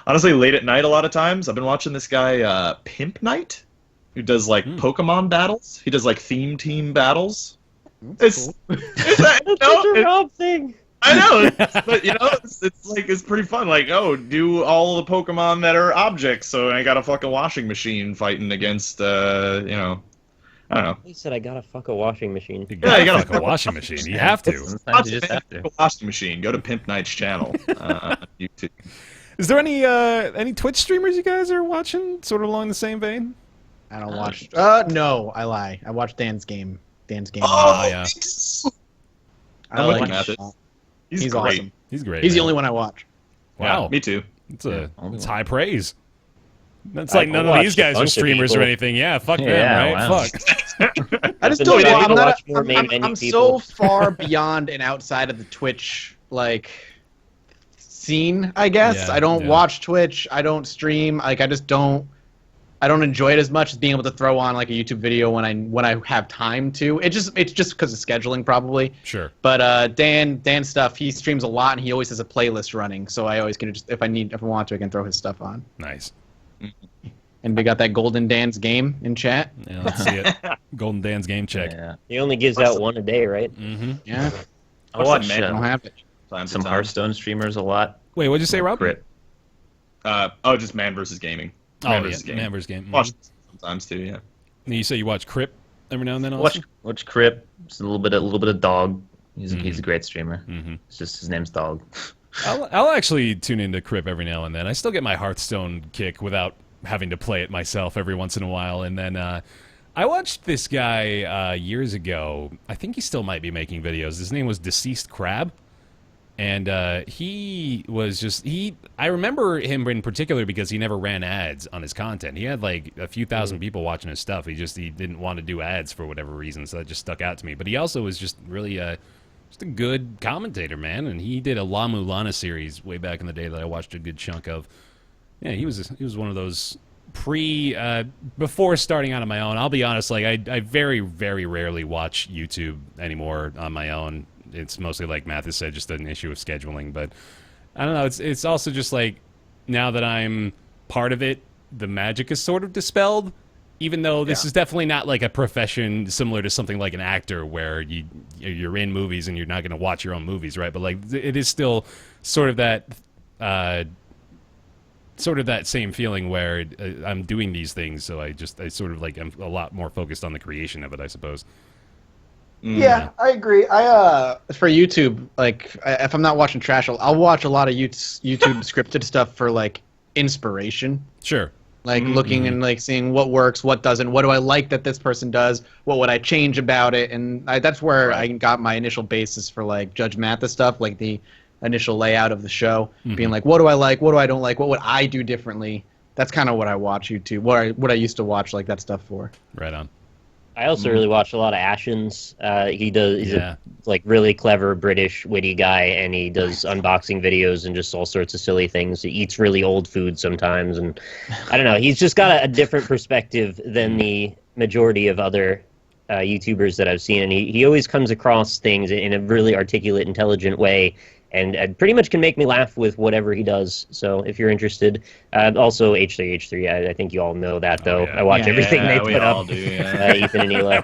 honestly, late at night, a lot of times I've been watching this guy Pimp Knight, who does like Pokemon battles. He does like theme team battles. It's It's a Rob thing. I know, but it's pretty fun. Like, do all the Pokemon that are objects. So I got a fucking washing machine fighting against, I don't know. He said I gotta fuck a washing machine. You gotta you gotta fuck a washing machine. You have to. Sometimes you just have to. Washing machine. Go to Pimp Knight's channel on YouTube. Is there any Twitch streamers you guys are watching, sort of along the same vein? I don't watch. No, I lie. I watch Dan's game. Oh, yeah. I I'm like looking him. at it. He's He's great. awesome. He's great. He's the man. only one I watch. Wow. Yeah, me too. It's high praise. That's I like none of watched these a guys are bunch of streamers or people. anything. Yeah, fuck them, Yeah, right? wow. Fuck. I just Been told you trying I'm to not. watch more main menu I'm so people. far beyond and outside of the Twitch scene. I guess Yeah, I don't yeah. watch Twitch. I don't stream. Like I just don't. I don't enjoy it as much as being able to throw on like a YouTube video when I have time to. It's just because of scheduling probably. Sure. But Dan stuff, he streams a lot and he always has a playlist running, so I always can just if I want to, I can throw his stuff on. Nice. And we got that Golden Dan's game in chat. Yeah, let's see it. Golden Dan's game check. Yeah. He only gives out one a day, right? Mm-hmm. Yeah, I watch I don't have it. some Hearthstone streamers a lot. Wait, what'd you say, Rob? Crit. Just Man versus Gaming. Oh, Man yeah. versus Gaming. Man vs. Game. Watch it sometimes too. Yeah. You say you watch Crip every now and then also? Watch Crip. Just a little bit of Dog. He's a great streamer. Mhm. It's just his name's Dog. I'll actually tune into Crip every now and then. I still get my Hearthstone kick without having to play it myself every once in a while. And then I watched this guy years ago. I think he still might be making videos. His name was Deceased Crab. And he was just I remember him in particular because he never ran ads on his content. He had like a few thousand people watching his stuff. He didn't want to do ads for whatever reason, so that just stuck out to me. But he also was just really just a good commentator, man. And he did a La Mulana series way back in the day that I watched a good chunk of. Yeah, he was one of those before starting out on my own. I'll be honest, like I very, very rarely watch YouTube anymore on my own. It's mostly, like Mathis said, just an issue of scheduling. But I don't know. It's also just like now that I'm part of it, the magic is sort of dispelled. Even though this is definitely not like a profession similar to something like an actor where you're in movies and you're not going to watch your own movies, right? But like it is still sort of that same feeling where I'm doing these things, so I sort of like I'm a lot more focused on the creation of it, I suppose. Yeah, I agree. For YouTube, like if I'm not watching trash, I'll watch a lot of YouTube scripted stuff for like inspiration. Sure. Like looking and like seeing what works, what doesn't, what do I like that this person does, what would I change about it, and that's where I got my initial basis for like Judge Mathis stuff, like the initial layout of the show, being like, what do I like, what do I don't like, what would I do differently? That's kind of what I watch YouTube, what I used to watch like that stuff for. Right on. I also really watch a lot of Ashens. He's a like really clever British witty guy, and he does unboxing videos and just all sorts of silly things. He eats really old food sometimes, and I don't know. He's just got a different perspective than the majority of other YouTubers that I've seen, and he always comes across things in a really articulate, intelligent way. And pretty much can make me laugh with whatever he does. So if you're interested, also H3H3, I think you all know that though. I watch everything they put up. Ethan and Eli,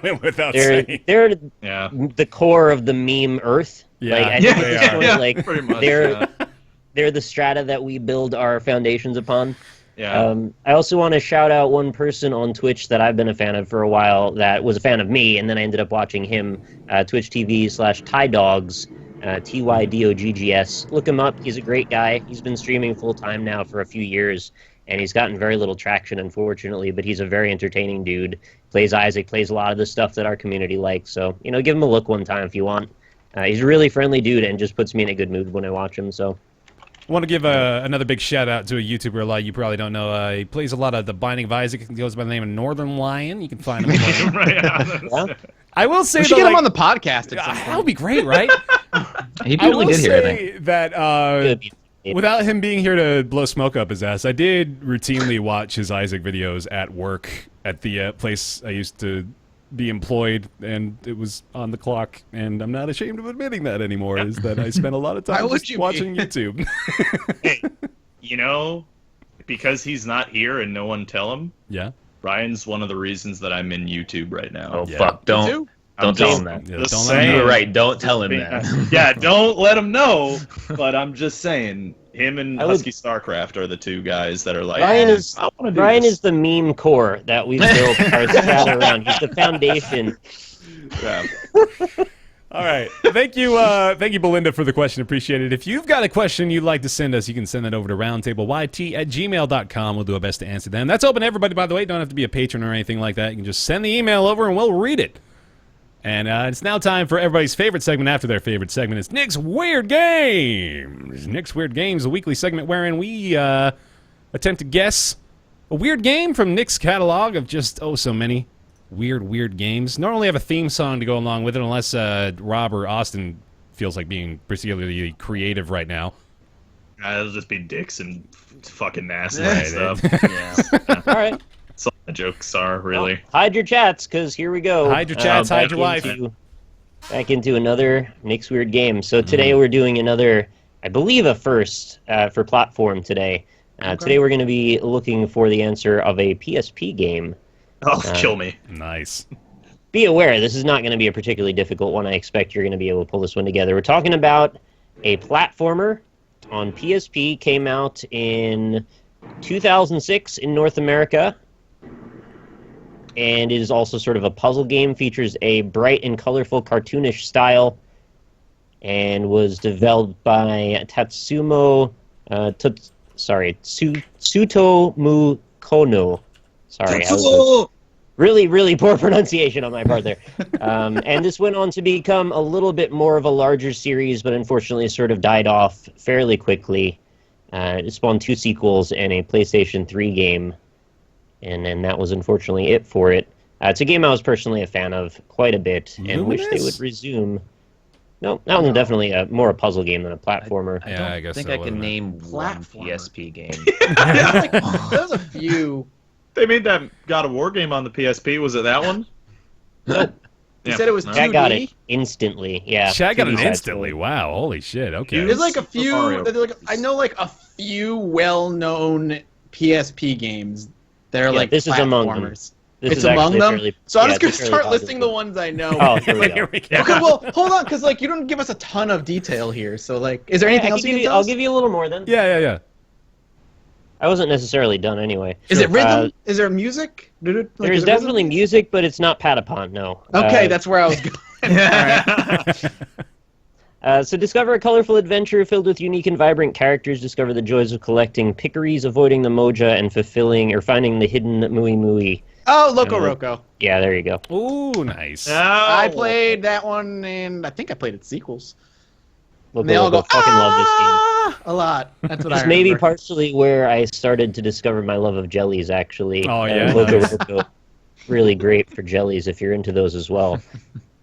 they're the core of the meme Earth. Yeah, like, I think it's pretty much they're the strata that we build our foundations upon. Yeah. I also want to shout out one person on Twitch that I've been a fan of for a while that was a fan of me, and then I ended up watching him. Twitch TV/TyDogs. TYDOGGS. Look him up. He's a great guy. He's been streaming full time now for a few years, and he's gotten very little traction, unfortunately, but he's a very entertaining dude. Plays Isaac, plays a lot of the stuff that our community likes, so, give him a look one time if you want. He's a really friendly dude and just puts me in a good mood when I watch him, so. I want to give another big shout out to a YouTuber a lot you probably don't know. He plays a lot of The Binding of Isaac. He goes by the name of Northern Lion. You can find him. I will say, we should get him on the podcast. That would be great, right? He'd be really good here, I think. That without him being here to blow smoke up his ass, I did routinely watch his Isaac videos at work at the place I used to be employed, and it was on the clock, and I'm not ashamed of admitting that anymore, is that I spent a lot of time just watching YouTube. Hey, because he's not here and no one tell him, Ryan's one of the reasons that I'm in YouTube right now. Oh, fuck, don't tell him that. Don't let him know. Right, don't tell him that. Yeah, don't let him know, but I'm just saying, him and Husky Starcraft are the two guys that are like, Ryan is the meme core that we've built our strata around. He's the foundation. Yeah. All right. Thank you, Belinda, for the question. Appreciate it. If you've got a question you'd like to send us, you can send that over to roundtableyt@gmail.com. We'll do our best to answer them. That's open to everybody, by the way. You don't have to be a patron or anything like that. You can just send the email over and we'll read it. And it's now time for everybody's favorite segment after their favorite segment. It's Nick's Weird Games. Nick's Weird Games, a weekly segment wherein we attempt to guess a weird game from Nick's catalog of just, so many weird games. Normally have a theme song to go along with it, unless Rob or Austin feels like being particularly creative right now. It'll just be dicks and fucking nasty stuff. All right. That's all the jokes are, really. Well, hide your chats, because here we go. Hide your chats, hide your wife. Back into another Nick's Weird Game. So today we're doing another, I believe, a first for platform today. Today we're going to be looking for the answer of a PSP game. Oh, kill me. Nice. Be aware, this is not going to be a particularly difficult one. I expect you're going to be able to pull this one together. We're talking about a platformer on PSP, came out in 2006 in North America, and it is also sort of a puzzle game, features a bright and colorful cartoonish style, and was developed by Tatsumo, Tsutomu Kono. Sorry, I was really, really poor pronunciation on my part there. And this went on to become a little bit more of a larger series, but unfortunately sort of died off fairly quickly. It spawned 2 sequels and a PlayStation 3 game, and then that was unfortunately it for it. It's a game I was personally a fan of quite a bit, and wish they would resume. No, that one's definitely more a puzzle game than a platformer. Yeah, I guess think so, I can wasn't it? name one Platformer. PSP game. There's a few. They made that God of War game on the PSP. Was it that one? You said it was No. 2D? I got it instantly. Yeah. Shaq got 2D it side instantly. scrolling. Wow, holy shit. Okay. There's like a few. Mario. There's like, I know like a few well-known PSP games that are Yeah, like this is among them. platformers. This It's is among actually them. fairly- So I'm yeah, just gonna it's fairly start popular. listing the ones I know. Oh, here we go. Here we go. Okay, well, hold on, because like you don't give us a ton of detail here. So like, is there anything else you can tell I'll us? give you a little more then. Yeah. I wasn't necessarily done anyway. Is it rhythm? Uh, Is there music? Like, There is is it rhythm? definitely music, but it's not Patapon, no. Okay, that's where I was going. So discover a colorful adventure filled with unique and vibrant characters. Discover the joys of collecting pickeries, avoiding the moja, and fulfilling or finding the hidden Mui Mui. Oh, Loco Roco. Yeah, there you go. Ooh, nice. I played that one, and I think I played its sequels. Loco And they all Roco, go, fucking love this game. a lot. That's what I It's maybe remember. partially where I started to discover my love of jellies, actually. Oh, yeah, Loco nice. Roco, really great for jellies if you're into those as well.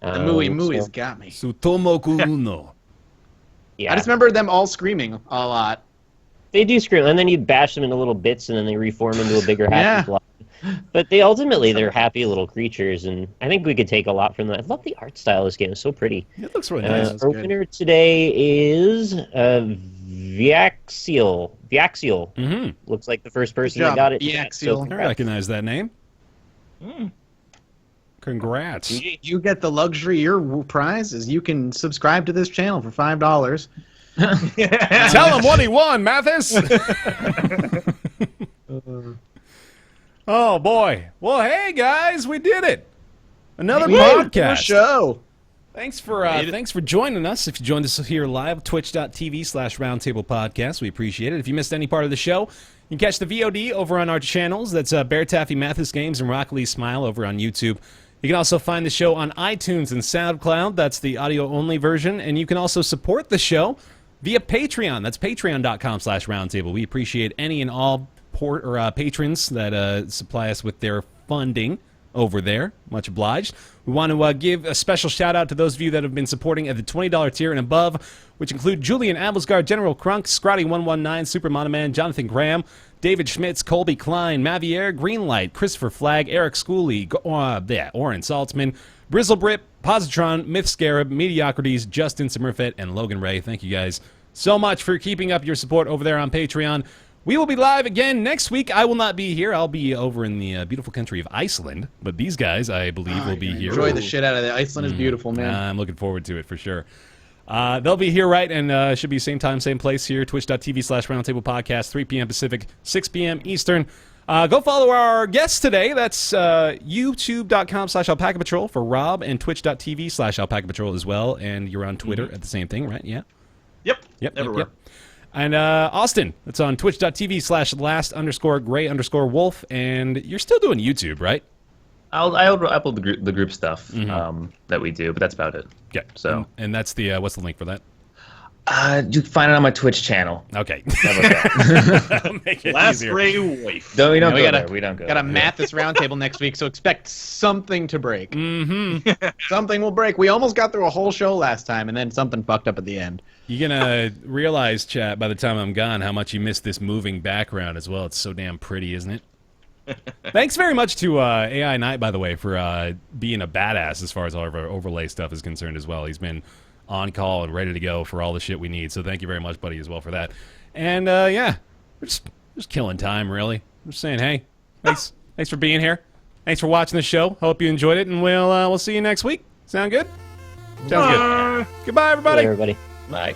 The Mui Um, Mui's so- got me. Sutomoku Uno. Yeah, I just remember them all screaming a lot. they do scream, and then you bash them into little bits, and then they reform into a bigger happy Yeah. blob. But they're happy little creatures, and I think we could take a lot from that. I love the art style of this game; it's so pretty. It looks really nice. That's Our good. winner today is Viaxial. Viaxial Mm-hmm. looks like the first person job, that got it. Viaxial. I congrats. recognize that name. Congrats. You get the luxury. Your prize is you can subscribe to this channel for $5. Tell him what he won, Mathis. Oh boy. Well, hey guys, we did it. Another podcast. Show. Thanks for joining us. If you joined us here live, twitch.tv/Roundtable Podcast. We appreciate it. If you missed any part of the show, you can catch the VOD over on our channels. That's BaerTaffy, Mathis Games, and Rock Lee Smile over on YouTube. You can also find the show on iTunes and SoundCloud. That's the audio-only version. And you can also support the show via Patreon. That's patreon.com/Roundtable. We appreciate any and all patrons that supply us with their funding over there. Much obliged. We want to give a special shout out to those of you that have been supporting at the $20 tier and above, which include Julian Abelsgaard, General Crunk, Scrotty119, Super Monoman, Jonathan Graham, David Schmitz, Colby Klein, Mavier, Greenlight, Christopher Flagg, Eric Schooley, Oren Saltzman, Brizzlebrip, Positron, Myth Scarab, Mediocrities, Justin Simmerfett, and Logan Ray. Thank you guys so much for keeping up your support over there on Patreon. We will be live again next week. I will not be here. I'll be over in the beautiful country of Iceland. But these guys, I believe, will be here. Enjoy the shit out of it. Iceland is beautiful, man. I'm looking forward to it for sure. They'll be here, right? And should be same time, same place here. Twitch.tv/Roundtable Podcast, 3 p.m. Pacific, 6 p.m. Eastern. Go follow our guests today. That's youtube.com/AlpacaPatrol for Rob and twitch.tv/AlpacaPatrol as well. And you're on Twitter at the same thing, right? Yeah. Yep. Everywhere. Yep. And Austin, it's on twitch.tv/last_gray_wolf. And you're still doing YouTube, right? I'll upload the group stuff that we do, but that's about it. Yeah. So and that's the what's the link for that? You can find it on my Twitch channel. Okay. How about that? That'll make it Last easier. Gray Wife. No, we don't we go gotta- there. We don't go Got a there. Mathis roundtable next week, so expect something to break. Mm-hmm. Something will break. We almost got through a whole show last time, and then something fucked up at the end. You're gonna realize, chat, by the time I'm gone, how much you miss this moving background as well. It's so damn pretty, isn't it? Thanks very much to AI Knight, by the way, for being a badass as far as all of our overlay stuff is concerned as well. He's been on call and ready to go for all the shit we need. So thank you very much, buddy, as well for that. And yeah, we're just killing time, really. I'm just saying, hey, thanks for being here. Thanks for watching the show. Hope you enjoyed it, and we'll see you next week. Sound good? Sounds good. Goodbye, everybody. Bye, everybody. Bye.